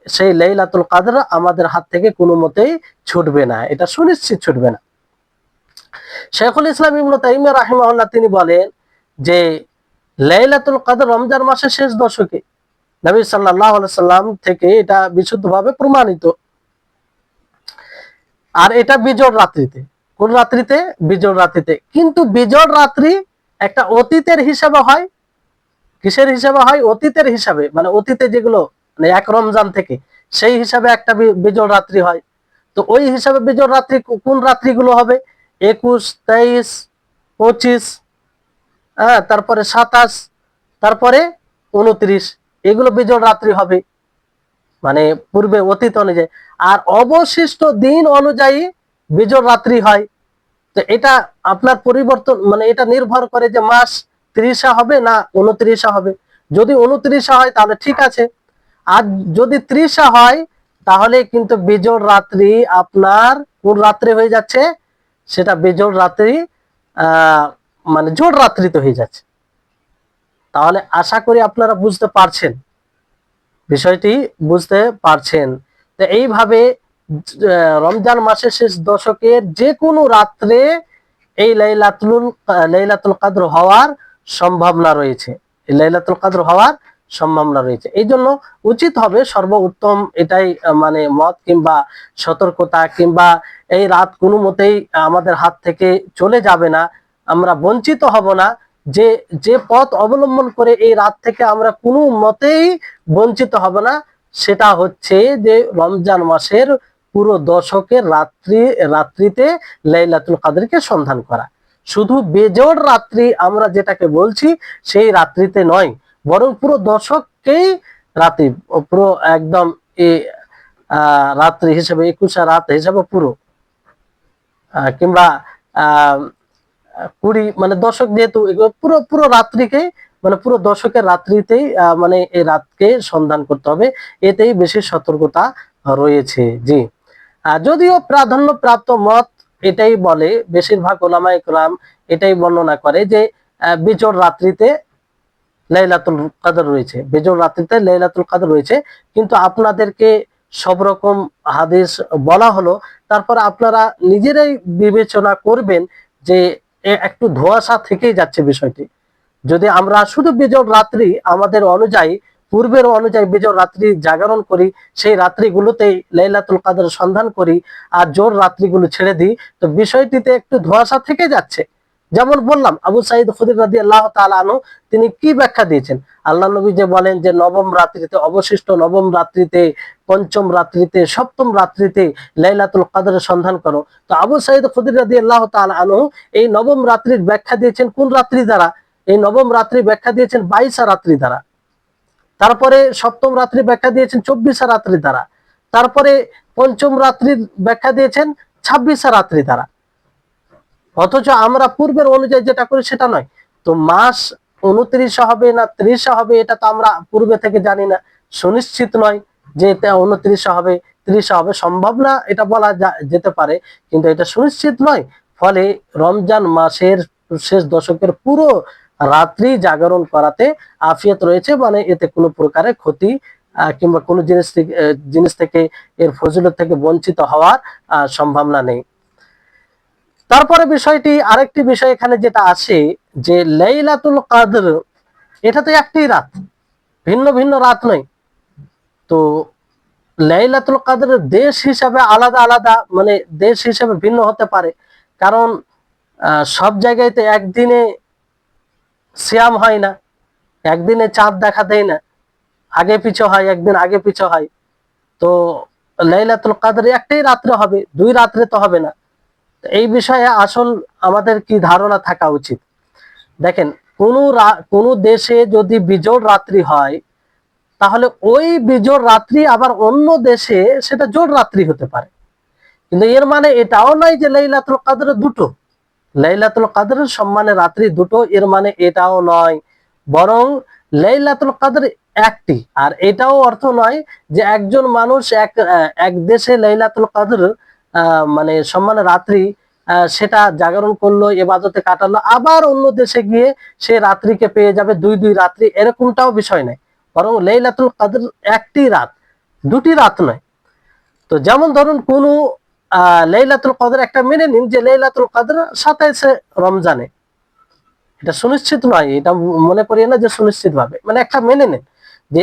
সেই লাইলাতুল কদর আমাদের হাত থেকে কোনো মতেই ছুটবে না, এটা সুনিশ্চিত ছুটবে না। শেখুল ইসলাম ইবনে তাইমিয়া রাহিমাহুল্লাহ তিনি বলেন যে লাইলাতুল কদর রমজান মাসের শেষ দশকে নবী সাল্লাল্লাহু আলাইহি সাল্লাম থেকে এটা বিশুদ্ধভাবে প্রমাণিত। আর এটা বিজোড় রাত্রিতে, কোন রাত্রিতে বিজোড় রাত্রিতে। কিন্তু বিজোড় রাত্রি একটা অতীতের হিসাবে হয়, কিসের হিসাবে হয় অতীতের হিসাবে, মানে অতীতে যেগুলো মানে এক রমজান থেকে সেই হিসাবে একটা বিজোড় রাত্রি হয়। তো ওই হিসাবে বিজোড় রাত্রি কোন রাত্রিগুলো হবে 21, 23, 25, তারপরে 27, তারপরে 29, এগুলো বিজোড় রাত্রি হবে মানে পূর্বে অতীত অনুযায়ী। আর অবশিষ্ট দিন অনুযায়ী বিজোড় রাত্রি হয়। তো এটা আপনার পরিবর্তন মানে এটা নির্ভর করে যে মাস 30 হবে না 29 হবে। যদি 29 হয় তাহলে ঠিক আছে, আর যদি 30 হয় তাহলে কিন্তু বিজোড় রাত্রি আপনার কোন রাত্রি হয়ে যাচ্ছে, সেটা বিজোড় রাত্রি মানে জোড় রাত্রি তো হয়ে যাচ্ছে। তাহলে আশা করি আপনারা বুঝতে পারছেন, বিষয়টি বুঝতে পারছেন। তো এইভাবে রমজান মাসের শেষ দশকের যে কোনো রাত্রে এই লাইলাতুল কদর হওয়ার সম্ভাবনা রয়েছে, এই লাইলাতুল কদর হওয়ার সম্ভাবনা রয়েছে। এই জন্য উচিত হবে সর্বোত্তম এটাই মানে মত কিংবা সতর্কতা, কিংবা এই রাত কোনো মতেই আমাদের হাত থেকে চলে যাবে না, আমরা বঞ্চিত হব না। যে যে পথ অবলম্বন করে এই রাত থেকে আমরা কোনো মতেই বঞ্চিত হব না, সেটা হচ্ছে যে রমজান মাসের পুরো দশকের রাত্রিতে লাইলাতুল কদরকে সন্ধান করা। শুধু বেজোড় রাত্রি আমরা যেটাকে বলছি সেই রাত্রিতে নয়, বরং পুরো দশককেই রাত্রি, পুরো একদম রাত্রি হিসেবে 21 রাত হিসেবে পুরো, কিংবা 20 মানে দশক, যেহেতু পুরো পুরো রাত্রিকে মানে পুরো দশকের রাত্রিতেই মানে এই রাতকে সন্ধান করতে হবে, এতেই বেশি সতর্কতা রয়েছে। জি, যদিও প্রাধান্য প্রাপ্ত মত এটাই বলে, বেশিরভাগ ওলামায়ে কেরাম এটাই বর্ণনা করে যে বিজোড় রাত্রিতে লাইলাতুল কদর রয়েছে, বেজোড় রাত্রিতে লাইলাতুল কদর রয়েছে। কিন্তু আপনাদেরকে সব রকম হাদিস বলা হলো, তারপর আপনারা নিজেরাই বিবেচনা করবেন যে একটু ধোঁয়াশা থেকেই যাচ্ছে বিষয়টি। যদি আমরা শুধু বেজোড় রাত্রি আমাদের অনুযায়ী, পূর্বের অনুযায়ী বেজোড় রাত্রি জাগরণ করি, সেই রাত্রিগুলোতেই লাইলাতুল কদর সন্ধান করি, আর জোর রাত্রিগুলো ছেড়ে দিই, তো বিষয়টিতে একটু ধোঁয়াশা থেকে যাচ্ছে। যেমন বললাম, আবু সাঈদ খুদরি রাদিয়াল্লাহু তাআলা আনহু তিনি কি ব্যাখ্যা দিয়েছেন? আল্লাহ নবী যে বলেন যে নবম রাত্রিতে, অবশিষ্ট নবম রাত্রিতে, পঞ্চম রাত্রিতে, সপ্তম রাত্রিতে লাইলাতুল কদরের সন্ধান করো। তো আবু সাঈদ খুদরি রাদিয়াল্লাহু তাআলা আনহু এই নবম রাত্রির ব্যাখ্যা দিয়েছেন কোন রাত্রি দ্বারা? এই নবম রাত্রি ব্যাখ্যা দিয়েছেন 22 রাত্রি দ্বারা। তারপরে সপ্তম রাত্রি ব্যাখ্যা দিয়েছেন 24 রাত্রি দ্বারা। তারপরে পঞ্চম রাত্রির ব্যাখ্যা দিয়েছেন 26 রাত্রি দ্বারা। অথচ আমরা পূর্বের অনুযায়ী যেটা করি সেটা নয়। তো মাস 29 হবে না 30 হবে, এটা তো আমরা পূর্বে থেকে জানি না, সুনিশ্চিত নয় যে এটা 29 হবে 30 হবে, সম্ভব না এটা বলা যেতে পারে, কিন্তু এটা সুনিশ্চিত নয়। ফলে রমজান মাসের শেষ দশকের পুরো রাত্রি জাগরণ করাতে আফিয়ত রয়েছে, মানে এতে কোনো প্রকারের ক্ষতি কিংবা কোনো জিনিস থেকে এর ফজিলত থেকে বঞ্চিত হওয়ার সম্ভাবনা নেই। তারপরে বিষয়টি, আরেকটি বিষয় এখানে যেটা আসে যে লাইলাতুল কদর এটা তো একটি রাত, ভিন্ন ভিন্ন রাত নয়। তো লাইলাতুল কদরের দেশ হিসাবে আলাদা আলাদা, মানে দেশ হিসাবে ভিন্ন হতে পারে, কারণ সব জায়গায় তো একদিনে সিয়াম হয় না, একদিনে চাঁদ দেখা দেয় না, আগে পিছু হয়, একদিন আগে পিছু হয়। তো লাইলাতুল কদর একটাই রাত্রে হবে, 2 রাত্রে তো হবে না। এই বিষয়ে আসল আমাদের কি ধারণা থাকা উচিত? দেখেন, কোন দেশে যদি বিজোড় রাত্রি হয়, তাহলে ওই বিজোড় রাত্রি আবার অন্য দেশে সেটা জোড় রাত্রি হতে পারে। কিন্তু এর মানে এটাও নয় যে লাইলাতুল কদর দুটো, লাইলাতুল কদরের সম্মানে রাত্রি দুটো, এর মানে এটাও নয়। বরং লাইলাতুল কদর একটি। আর এটাও অর্থ নয় যে একজন মানুষ এক দেশে লাইলাতুল কদর মানে সম্মানে রাত্রি সেটা জাগরণ করলো, ইবাদতে কাটালো, আবার অন্য দেশে গিয়ে সে রাত্রিকে পেয়ে যাবে 2 রাত্রি, এরকমটাও বিষয় নেই। বরং লাইলাতুল কদর একটি রাত, দুটি রাত নয়। তো যেমন ধরুন কোন লাইলাতুল কদর, একটা মেনে নিন যে লাইলাতুল কদর 27 রমজানে, এটা সুনিশ্চিত নয়, এটা মনে করিয়ে না যে সুনিশ্চিত ভাবে, মানে একটা মেনে নেন যে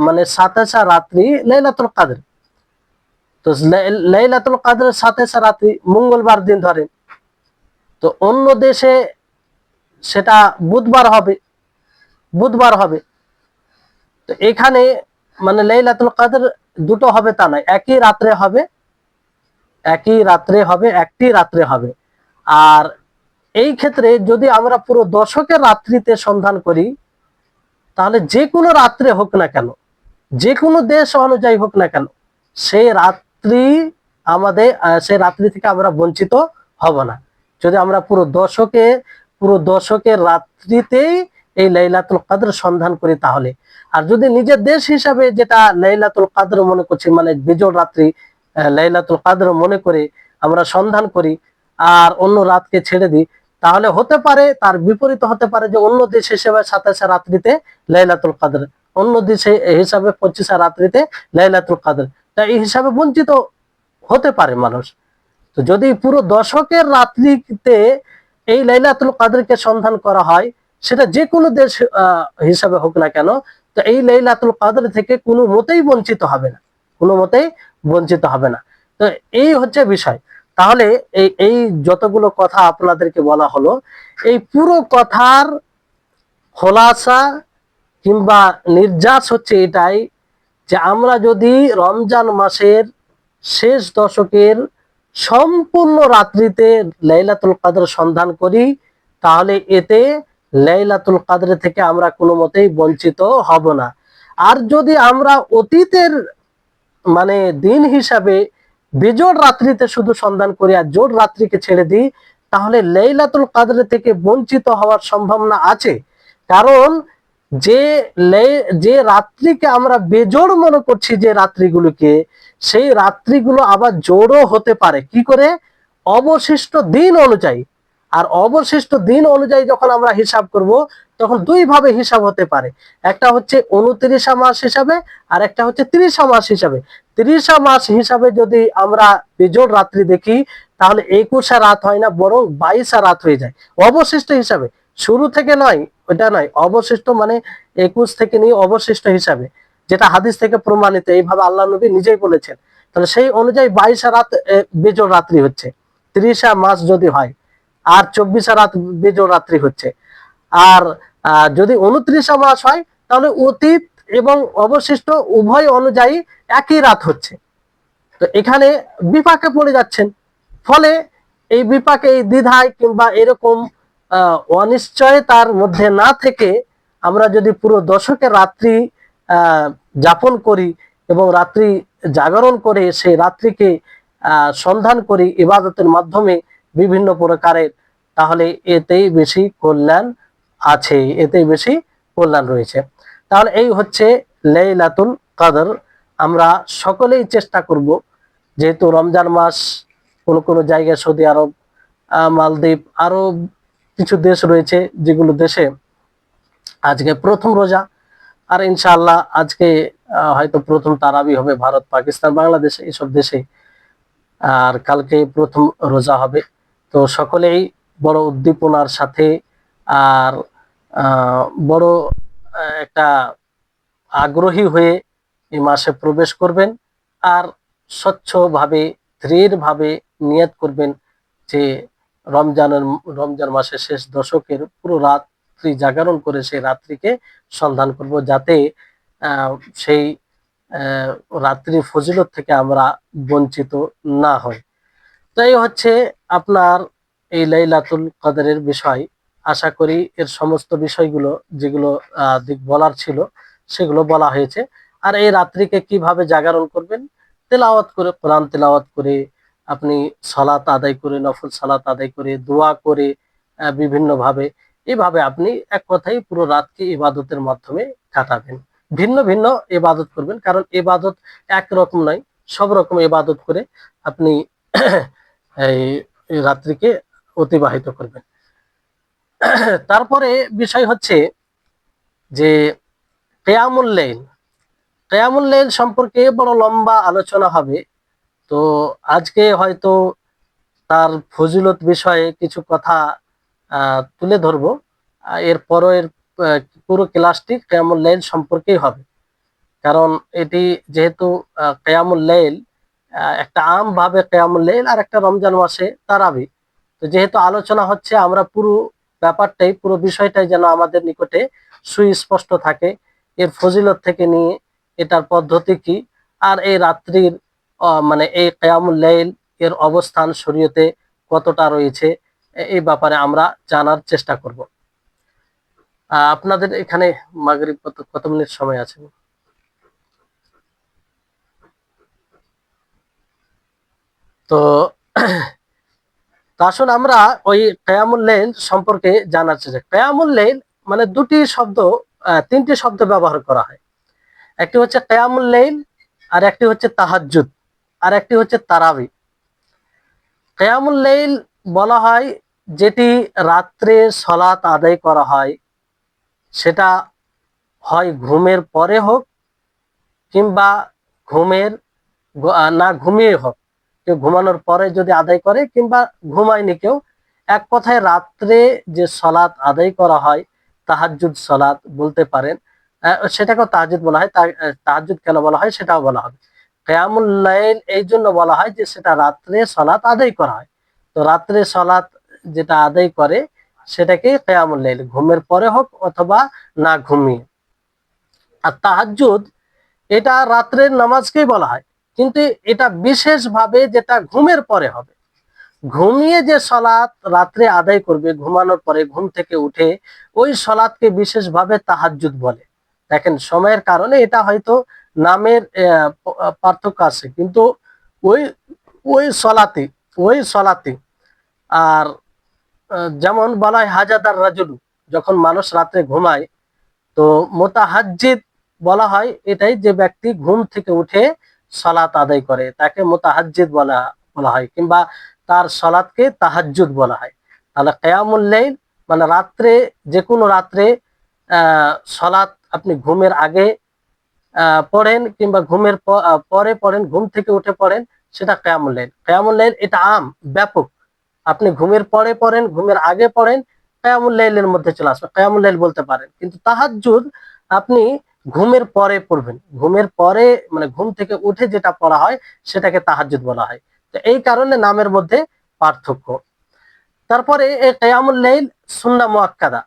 মানে 27 রাত্রি লাইলাতুল কদর। তো লাইলাতুল কদরের 27 রাত্রি মঙ্গলবার দিন ধরেন, তো অন্য দেশে সেটা বুধবার হবে। তো এখানে মানে লাইলাতুল কদর দুটো হবে তা নয়, একই রাত্রে হবে, একটি রাত্রে হবে। আর এই ক্ষেত্রে যদি আমরা পুরো দশকের রাত্রিতে সন্ধান করি, তাহলে যে কোনো রাত্রে হোক না কেন, যে কোনো দেশ অনুযায়ী হোক না কেন, সেই রাত্রি থেকে আমরা বঞ্চিত হব না, যদি আমরা পুরো দশকের রাত্রিতেই এই লাইলাতুল কদর সন্ধান করি তাহলে। আর যদি নিজের দেশ হিসাবে যেটা লাইলাতুল কদর মনে করছি, মানে বিজোড় রাত্রি লাইলাতুল কদর মনে করে আমরা সন্ধান করি আর অন্য রাতকে ছেড়ে দিই, তাহলে হতে পারে তার বিপরীত হতে পারে যে অন্য দেশ হিসেবে 27 রাত্রিতে লাইলাতুল কদর, অন্য দেশে হিসাবে 25 রাত্রিতে লাইলাতুল কদর, তাই এই হিসাবে বঞ্চিত হতে পারে মানুষ। তো যদি পুরো দশকের রাত্রিতে এই লাইলাতুল কদরকে সন্ধান করা হয়, সেটা যে কোনো দেশ হিসাবে হোক না কেন, তো এই লাইলাতুল কদর থেকে কোনো মতেই বঞ্চিত হবে না, কোনো মতেই বঞ্চিত হবে না। তো এই হচ্ছে বিষয়। তাহলে এই যতগুলো কথা আপনাদেরকে বলা হলো, এই পুরো কথার খোলাসা কিংবা নির্যাস হচ্ছে এটাই যে আমরা যদি রমজান মাসের শেষ দশকের সম্পূর্ণ রাত্রিতে লাইলাতুল কদর সন্ধান করি, তাহলে এতে লাইলাতুল কদর থেকে আমরা কোনো মতেই বঞ্চিত হব না। আর যদি আমরা অতীতের মানে দিন হিসাবে বেজোড় রাত্রিতে শুধু সন্ধান করি আর জোড় রাত্রিকে ছেড়ে দিই, তাহলে লাইলাতুল কদর থেকে বঞ্চিত হওয়ার সম্ভাবনা আছে। কারণ যে যে রাত্রিকে আমরা বেজোড় মনে করছি, যে রাত্রিগুলোকে, সেই রাত্রিগুলো আবার জোড়ও হতে পারে। কি করে? অবশিষ্ট দিন অনুযায়ী। আর অবশিষ্ট দিন অনুযায়ী যখন আমরা হিসাব করব, তখন দুই ভাবে হিসাব হতে পারে। একটা হচ্ছে 29 মাস হিসাবে, আর একটা হচ্ছে 30 মাস হিসাবে। 30 মাস হিসাবে যদি আমরা বেজোড় রাত্রি দেখি, তাহলে 21 রাত হয় না, বরং 22 রাত হয়ে যায় অবশিষ্ট হিসাবে। শুরু থেকে নয়, ওটা নয়, অবশিষ্ট মানে 21 থেকে নিয়ে অবশিষ্ট হিসাবে, যেটা হাদিস থেকে প্রমাণিত, এইভাবে আল্লাহ নবী নিজেই বলেছেন। তাহলে সেই অনুযায়ী 22 রাত বেজোড় রাত্রি হচ্ছে। 30 মাস যদি হয়, আর 24 রাত বেজোড় রাত্রি হচ্ছে। আর যদি 29 মাস হয়, তাহলে অতীত এবং অবশিষ্ট উভয় অনুযায়ী একই রাত হচ্ছে। তো এখানে বিপাকে পড়ে যাচ্ছেন। ফলে এই বিপাকে, এই দ্বিধায় কিংবা এরকম অনিশ্চয়তার মধ্যে না থেকে আমরা যদি পুরো দশকের রাত্রি যাপন করি এবং রাত্রি জাগরণ করে সেই রাত্রিকে সন্ধান করি ইবাদতের মাধ্যমে বিভিন্ন প্রকারের, তাহলে এতেই বেশি কল্যাণ আছে, এতেই বেশি কল্যাণ রয়েছে। তাহলে এই হচ্ছে লাইলাতুল কদর। আমরা সকলেই চেষ্টা করব, যেহেতু রমজান মাস, কোন কোন জায়গায় সৌদি আরব, মালদ্বীপ, আরো কিছু দেশ রয়েছে যেগুলো দেশে আজকে প্রথম রোজা। আর ইনশাআল্লাহ আজকে হয়তো প্রথম তারাবি হবে ভারত, পাকিস্তান, বাংলাদেশ এইসব দেশে। আর কালকে প্রথম রোজা হবে। তো সকলেই বড় উদ্দীপনার সাথে আর বড় একটা আগ্রহী হয়ে এই মাসে প্রবেশ করবেন। আর স্বচ্ছভাবে, দৃঢ়ভাবে নিয়ত করবেন যে রমজান মাসের শেষ দশকের পুরো রাত্রি জাগরণ করে সেই রাত্রিকে সন্ধান করব, যাতে সেই রাত্রির ফজিলত থেকে আমরা বঞ্চিত না হই। তো এই হচ্ছে আপনার এই লাইলাতুল কদরের বিষয়। আশা করি এর সমস্ত বিষয়গুলো যেগুলো দিক বলার ছিল সেগুলো বলা হয়েছে। আর এই রাত্রিকে কিভাবে জাগরণ করবেন? তেলাওয়াত করে, কোরআন তেলাওয়াত করে, আপনি সালাত আদায় করে, নফল সালাত আদায় করে, দোয়া করে, বিভিন্ন ভাবে, এইভাবে আপনি এক কথায় পুরো রাতকে ইবাদতের মাধ্যমে কাটাবেন। ভিন্ন ভিন্ন ইবাদত করবেন, কারণ ইবাদত একরকম নয়, সব রকম ইবাদত করে আপনি এই রাত্রিকে অতিবাহিত করবেন। তারপরে বিষয় হচ্ছে যে কিয়ামুল লাইল। কিয়ামুল লাইল সম্পর্কে বড় লম্বা আলোচনা হবে। তো আজকে হয়তো তার ফজিলত বিষয়ে কিছু কথা তুলে ধরবো। এরপরও এর পুরো ক্লাসটি কিয়ামুল লাইল সম্পর্কেই হবে। কারণ এটি যেহেতু কিয়ামুল লাইল, একটা আম ভাবে কিয়ামুল লাইল, আর একটা রমজান মাসে তারাবি। তো যেহেতু আলোচনা হচ্ছে, আমরা পুরো ব্যাপারটাই, পুরো বিষয়টাই যেন আমাদের নিকটে সুস্পষ্ট থাকে। এর ফজিলত থেকে নিয়ে এটার পদ্ধতি কি, আর এই রাত্রির মানে এই কিয়ামুল লাইল এর অবস্থান শরীয়তে কতটা রয়েছে, এই ব্যাপারে আমরা জানার চেষ্টা করব। আপনাদের এখানে মাগরিব কত মিনিট সময় আছে? তো আসুন আমরা ওই কিয়ামুল লাইল সম্পর্কে জানার চেষ্টা। কিয়ামুল লাইল মানে দুটি শব্দ, তিনটি শব্দ ব্যবহার করা হয়। একটি হচ্ছে কিয়ামুল লাইল, আর একটি হচ্ছে তাহাজ্জুদ, আর একটি হচ্ছে তারাবি। কিয়ামুল লাইল বলা হয় যেটি রাত্রে সালাত আদায় করা হয়, সেটা হয় ঘুমের পরে হোক কিংবা ঘুমের না ঘুমিয়ে হোক। কেউ ঘুমানোর পরে যদি আদায় করে কিংবা ঘুমায়নি কেউ, এক কথায় রাত্রে যে সালাত আদায় করা হয়, তাহাজ্জুদ সালাত বলতে পারেন, সেটাকেও তাহাজ্জুদ বলা হয়। তাহাজ্জুদ কেন বলা হয় সেটাও বলা হবে। কিয়ামুল লাইল এই জন্য বলা হয় যে সেটা রাত্রে সালাত আদায় করা হয়। তো রাত্রে সালাত যেটা আদায় করে সেটাকে কিয়ামুল লাইল, ঘুমের পরে হোক অথবা না ঘুমিয়ে। আর তাহাজ্জুদ এটা রাত্রের নামাজকেই বলা হয়। কিন্তু এটা বিশেষভাবে যেটা ঘুমের পরে হবে। ঘুমিয়ে যে সলাৎ রাত্রে আদায় করবে, ঘুমানোর পরে ঘুম থেকে উঠে, ওই সলাৎকে বিশেষভাবে তাহাজ্জুদ বলে। দেখেন সময়ের কারণে এটা হয়তো নামের পার্থক্য আছে, কিন্তু ওই ওই সলাতে ওই সলাতে আর যেমন বলা হয় হাজাদার রাজুলু, যখন মানুষ রাত্রে ঘুমায়, তো মোতাহাজ্জিদ বলা হয় এটাই, যে ব্যক্তি ঘুম থেকে উঠে সালাত আদায় করে তাকে মোতাহাজ্জিদ বলা বলা হয়, কিংবা তার সালাতকে তাহাজ্জুদ বলা হয়। তাহলে কিয়ামুল লাইল মানে রাত্রে, যে কোনো রাত্রে সালাত আপনি ঘুমের আগে পড়েন কিংবা ঘুমের পরে পড়েন, ঘুম থেকে উঠে পড়েন, সেটা কিয়ামুল লাইল। কিয়ামুল লাইল এটা আম, ব্যাপক। আপনি ঘুমের পরে পড়েন, ঘুমের আগে পড়েন, কিয়ামুল লাইলের মধ্যে চলে আসবে, কিয়ামুল লাইল বলতে পারেন। কিন্তু তাহাজ্জুদ আপনি ঘুমের পরে পড়বেন, ঘুমের পরে মানে ঘুম থেকে উঠে যেটা পড়া হয় সেটাকে তাহাজ্জুদ বলা হয়। তো এই কারণে নামের মধ্যে পার্থক্য। তারপরে এই কিয়ামুল লাইল সুন্নাহ মুআক্কাদা,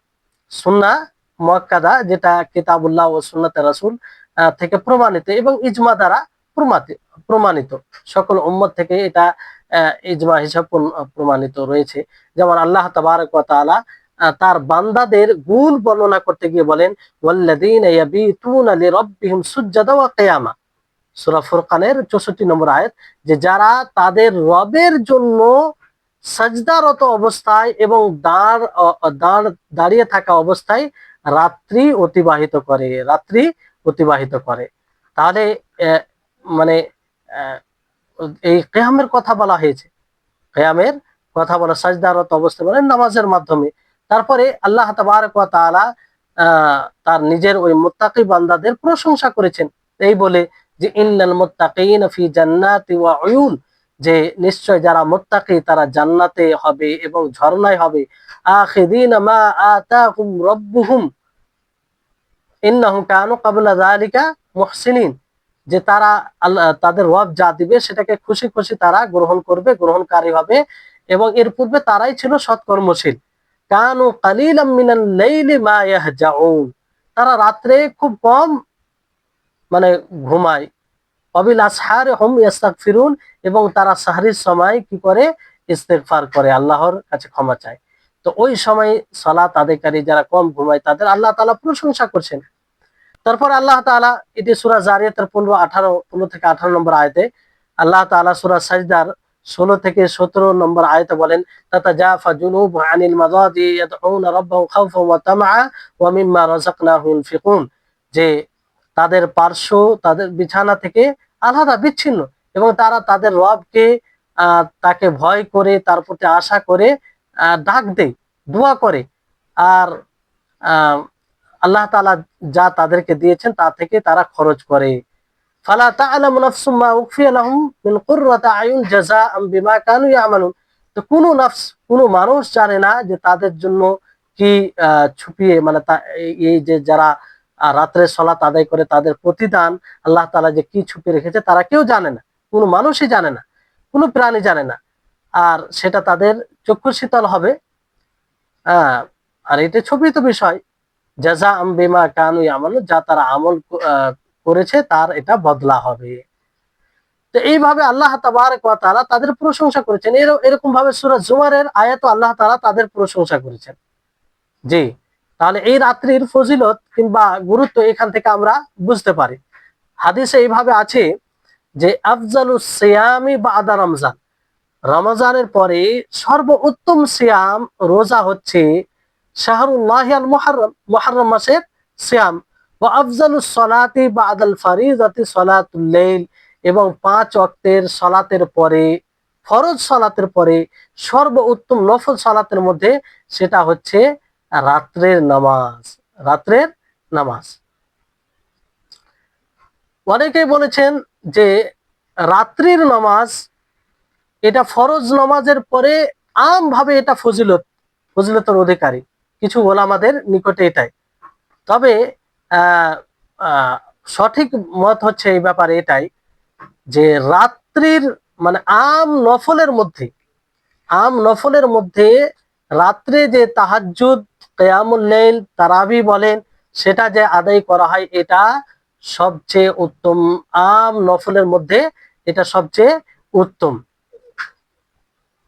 সুন্নাহ মুআক্কাদা যেটা কিতাবুল্লাহ ও সুন্নাতে রাসূল থেকে প্রমাণিত এবং ইজমা দ্বারা প্রমাণিত। সকল উম্মত থেকে এটা ইজমা হিসাব প্রমাণিত রয়েছে। যেমন আল্লাহ তাবারক ওয়া তাআলা তার বান্দাদের গুণ বর্ণনা করতে গিয়ে বলেন, ওয়াল্লাযীনা ইয়াবিতুনা লিরাব্বিহিম সুজদান ওয়া কিয়ামা, সূরা ফুরকানের 64 নম্বর আয়াত, যে যারা তাদের রবের জন্য সাজদারত অবস্থায় এবং দাঁড়িয়ে থাকা অবস্থায় রাত্রি অতিবাহিত করে, রাত্রি অতিবাহিত করে। তাহলে মানে এই কিয়ামের কথা বলা হয়েছে, কিয়ামের কথা বলা সাজদারত অবস্থা বলেন নামাজের মাধ্যমে। তারপরে আল্লাহ তাবারক ওয়া তাআলা তার নিজের ওই মুত্তাকি বান্দাদের প্রশংসা করেছেন এই বলে, যে ইন্নাল মুত্তাকিনা ফি জান্নাতি ওয়া উয়ুন, যে নিশ্চয় যারা মুত্তাকি তারা জান্নাতে হবে এবং ঝর্ণায় হবে। আখিদিনা মা আতাহুম রাব্বুহুম ইন্নাহুম কানু ক্বাবলা যালিকা মুহসিনিন, যে তারা আল্লাহ তাদের রব যা দিবে সেটাকে খুশি খুশি তারা গ্রহণ করবে, গ্রহণকারী হবে, এবং এর পূর্বে তারাই ছিল সৎকর্মশীল। কানু কালিলাম মিনাল লাইলি মা ইয়াহজাউন, তারা রাত্রে খুব কম মানে ঘুমায়। ওয়াবিল আসহারি হুম ইস্তাগফিরুন, এবং তারা সাহরির সময় কি করে, ইস্তেগফার করে, আল্লাহর কাছে ক্ষমা চায়। তো ওই সময় সালাত আদায়কারী যারা কম ঘুমায় তাদের আল্লাহ তাআলা প্রশংসা করছেন। তারপর আল্লাহ তাআলা এটি সূরা জারিয়াতের 15 থেকে 18 নম্বর আয়াতে, আল্লাহ তাআলা সূরা সাজদার 16 থেকে 17 নম্বর আয়াতে বলেন, তাতাজাফা জুনুবুহুম আনিল মাযাজি ইয়াদউনা রাব্বাহুম খাওফান ওয়া তামআ ওয়া মিম্মা রাযাকনাহুম ইউনফিকুন, যে তাদের পার্শ্ব তাদের বিছানা থেকে আলাদা বিচ্ছিন্ন, এবং তারা তাদের রবকে তাকে ভয় করে তার প্রতি আশা করে ডাক দেয়, দোয়া করে, আর আল্লাহ তাআলা যা তাদেরকে দিয়েছেন তা থেকে তারা খরচ করে। ফালা তা'লামু নাফসুম মা উখফিয়া লাহুম মিন কুররাতি আয়ুন জাযাআম বিমা কানু ইয়ামালুন, তো কোন নফস, কোন মানুষ জানে না যে তাদের জন্য কি ছুপিয়ে মানে এই যে যারা রাত্রে সালাত আদায় করে তাদের প্রতিদান আল্লাহ তাআলা যে কি ছুপিয়ে রেখেছে তারা কেউ জানে না, কোনো মানুষই জানে না, কোনো প্রাণী জানে না। আর সেটা তাদের চক্ষু শীতল হবে। আর এটা ছবিত বিষয়, জাযাআম বিমা কানু ইয়ামালুন, যা তারা আমল করেছে তার এটা বদলা হবে। তো এইভাবে আল্লাহ তাবারক ওয়া তাআলা তাদের প্রশংসা করেছেন। এরকম ভাবে সূরা জুমারের আয়াতে আল্লাহ তাআলা তাদের প্রশংসা করেছেন। জি, তাহলে এই রাত্রির ফজিলত কিংবা গুরুত্ব এখান থেকে আমরা বুঝতে পারি। হাদিসে এইভাবে আছে যে আফজালুস সিয়ামি বাদা রমজান, রমজানের পরে সর্বোত্তম সিয়াম রোজা হচ্ছে শাহরুল্লাহিল মুহাররম, মুহাররম মাসের সিয়াম। ওয়া আফজালুস সালাতি বাদাল ফারিজাতি সালাতুল লাইল, এবং 5 ওয়াক্তের সালাতের পরে, ফরজ সালাতের পরে সর্বোত্তম নফল সালাতের মধ্যে সেটা হচ্ছে রাত্রের নামাজ, রাত্রের নামাজ। অনেকেই বলেছেন যে রাত্রির নামাজ এটা ফরজ নামাজের পরে আমভাবে এটা ফজিলতের অধিকারী, কিছু ওলামাদের নিকটে এটাই। তবে সঠিক মত হচ্ছে এই ব্যাপারে এটাই, যে রাত্রির মানে আম নফলের মধ্যে রাত্রে যে তাহাজ্জুদ, কিয়ামুল লাইল, তারাবি বলেন, সেটা যে আদায় করা হয় এটা সবচেয়ে উত্তম। আম নফলের মধ্যে এটা সবচেয়ে উত্তম।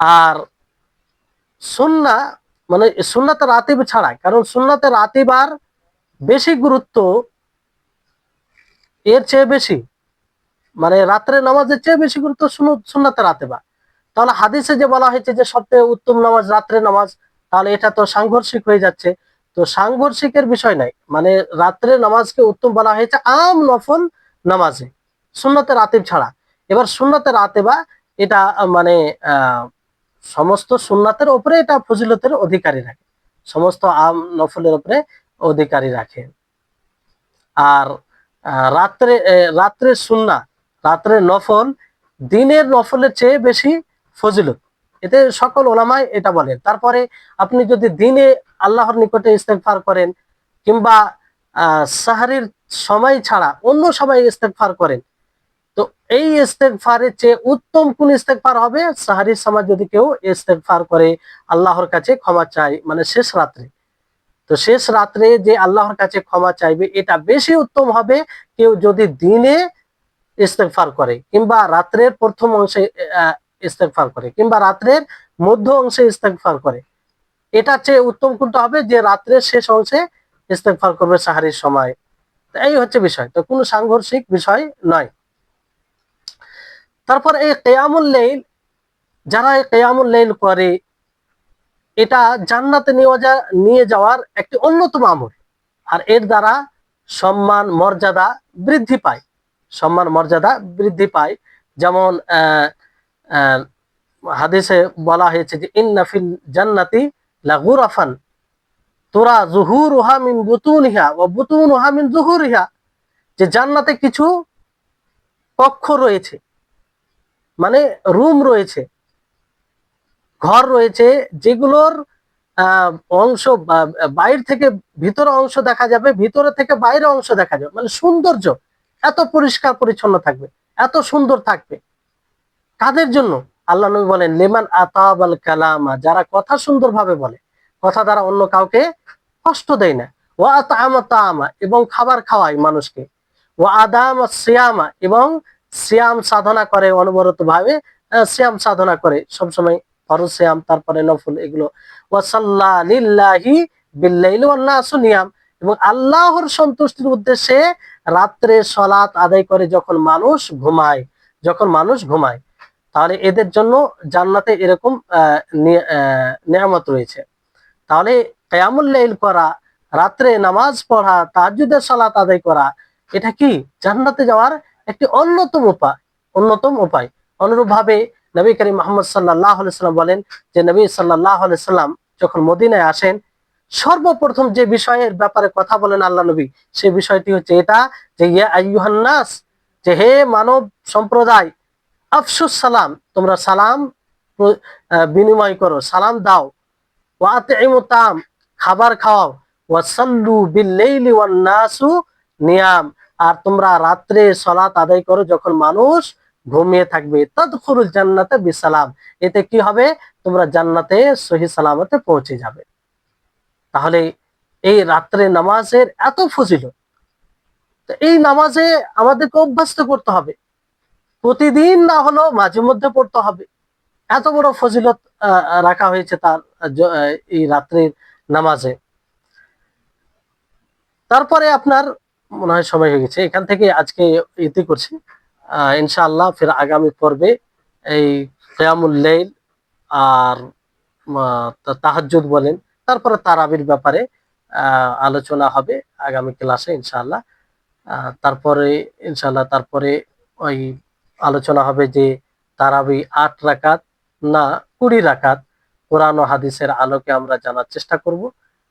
আর সুন্নাহ মানে সুন্নাতে রাতিব ছাড়া, কারণ সুন্নাতে রাতিব আর বেশি গুরুত্ব, এর চেয়ে বেশি, মানে রাত্রে নামাজের চেয়ে বেশি গুরুত্ব সুন্নাতে রাতেবা। তাহলে হাদিসে যে বলা হয়েছে যে সবচেয়ে উত্তম নামাজ রাত্রে নামাজ, তাহলে এটা তো সাংঘর্ষিক হয়ে যাচ্ছে। তো সাংঘর্ষিকের বিষয় নাই, মানে রাত্রে নামাজকে উত্তম বলা হয়েছে আম নফল নামাজে, সুন্নাতে রাতিব ছাড়া। এবার সুন্নাতে রাতেবা এটা মানে সমস্ত সুন্নাতের উপরে এটা ফজিলতের অধিকারী রাখে, সমস্ত আম নফলের উপরে অধিকারী রাখে। আর রাত্রে রাত্রে সুন্নাহ, রাত্রে নফল দিনের নফলের চেয়ে বেশি ফজিলত, এতে সকল ওলামাই এটা বলেন। তারপরে আপনি যদি দিনে আল্লাহর নিকটে ইস্তেগফার করেন, কিংবা সাহারির সময় ছাড়া অন্য সময় ইস্তেগফার করেন, তো এই ইস্তেগফারের চেয়ে উত্তম কোন ইস্তেগফার হবে? সাহারির সময় যদি কেউ ইস্তেগফার করে আল্লাহর কাছে ক্ষমা চায়, মানে শেষ রাত্রে, তো শেষ রাত্রে যে আল্লাহর কাছে ক্ষমা চাইবে, এটা বেশি উত্তম হবে কেউ যদি দিনে ইস্তেগফার করে, কিংবা রাত্রের প্রথম অংশে ইস্তেগফার করে, কিংবা রাত্রের মধ্য অংশে ইস্তেগফার করে। এটা চেয়ে উত্তম কোনটা হবে? যে রাত্রের শেষ অংশে ইস্তেগফার করবে সাহারির সময়। এই হচ্ছে বিষয়, তো কোনো সাংঘর্ষিক বিষয় নয়। তারপর এই কিয়ামুল লাইল, যারা এই কিয়ামুল লাইল করে, এটা জান্নাতে নিয়ে যাওয়ার একটি অন্যতম আমল। আর এর দ্বারা সম্মান মর্যাদা বৃদ্ধি পায়, সম্মান মর্যাদা বৃদ্ধি পায়। যেমন হাদিসে বলা হয়েছে যে ইন্না ফিল জান্নাতি লাগুরাফান তুরা যুহুরুহা মিন বুতুনিহা ওয়া বুতুনুহা মিন যুহুরিহা, যে জান্নাতে কিছু কক্ষ রয়েছে, মানে রুম রয়েছে, ঘর রয়েছে, যেগুলোর অংশ বাইরে থেকে ভিতরে অংশ দেখা যাবে, ভিতরে থেকে বাইরে অংশ দেখা যাবে, মানে সৌন্দর্য এত পরিষ্কার পরিচ্ছন্ন থাকবে, এত সুন্দর থাকবে। কাদের জন্য? আল্লাহ নবী বলেন লিমান আতাবাল কালামা, যারা কথা সুন্দরভাবে বলে, কথা দ্বারা অন্য কাউকে কষ্ট দেয় না, ওয়া আতামা তাআমা, এবং খাবার খাওয়ায় মানুষকে, ওয়া আদামা সিয়ামা, এবং সিয়াম সাধনা করে, অনবরত ভাবে সিয়াম সাধনা করে, সবসময় ফরজ সিয়াম, তারপরে নফল এগুলো, ওয়া সাল্লা লিল্লাহি বিল্লাইলি ওয়ান নাসু নিয়াম, এবং আল্লাহর সন্তুষ্টির উদ্দেশ্যে রাত্রে সালাত আদায় করে যখন মানুষ ঘুমায়, যখন মানুষ ঘুমায়। তাহলে এদের জন্য জান্নাতে এরকম নিয়ামত রয়েছে। তাহলে কিয়ামুল লাইল করা, রাত্রে নামাজ পড়া, তাহাজ্জুদের সালাত আদায় করা, এটা কি জান্নাতে যাওয়ার একটি অন্যতম উপায়, অন্যতম উপায়। অনুরূপভাবে নবী করিম মুহাম্মদ সাল্লাল্লাহু আলাইহি সাল্লাম বলেন যে নবী সাল্লাল্লাহু আলাইহি সাল্লাম যখন মদিনায় আসেন, সর্বপ্রথম যে বিষয়ের ব্যাপারে কথা বলেন আল্লাহ নবী, সেই বিষয়টি হচ্ছে এটা যে ইয়া আইয়ুহান নাস, যে হে মানব সম্প্রদায়, আফসুস সালাম, তোমরা সালাম বিনিময় করো, সালাম দাও, ওয়াতিমু তাম, খাবার খাওয়াও, ওয়াসাল্লু বিল্লাইলি ওয়ান নাসু নিয়াম, আর তোমরা রাত্রে সালাত আদায় করো যখন মানুষ ঘুমিয়ে থাকবে, তাদখুলুল জান্নাতে বিসালাম, এতে কি হবে? তোমরা জান্নাতে সহি সালামতে পৌঁছে যাবে। তাহলে এই রাত্রে নামাজের এত ফজিলত, তো এই নামাজে আমাদেরকে অভ্যস্ত করতে হবে, প্রতিদিন না হলেও মাঝে মধ্যে পড়তে হবে। এত বড় ফজিলত রাখা হয়েছে তার এই রাত্রির নামাজে। তারপরে আপনার মনে হয় সময় হয়ে গেছে, এখান থেকে আজকে ইতি করছি। ইনশাআল্লাহ ফের আগামী পর্বে এই কিয়ামুল লাইল আর তাহাজ্জুদ বলেন, তারপরে তারাবির ব্যাপারে আলোচনা হবে আগামী ক্লাসে ইনশাআল্লাহ। তারপরে ইনশাআল্লাহ তারপরে ওই আলোচনা হবে যে তারাবি ৮ রাকাত না ২০ রাকাত, কোরআন ও হাদিসের আলোকে আমরা জানার চেষ্টা করব।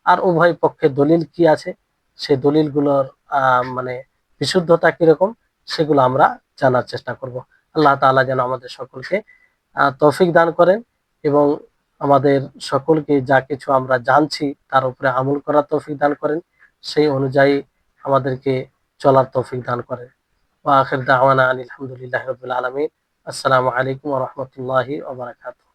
আর উভয় পক্ষে দলিল কি আছে, সেই দলিলগুলোর মানে বিশুদ্ধতা কিরকম, সেগুলো আমরা জানার চেষ্টা করব। আল্লাহ তাআলা যেন আমাদের সকলকে তৌফিক দান করেন, এবং আমাদের সকলকে যা কিছু আমরা জানছি তার উপরে আমল করার তৌফিক দান করেন, সেই অনুযায়ী আমাদেরকে চলার তৌফিক দান করেন। ওয়া আখির দাওয়ানা আনিল হামদুলিল্লাহি রাব্বিল আলামিন। আসসালামু আলাইকুম ওয়া রাহমাতুল্লাহি ওয়া বারাকাতুহু।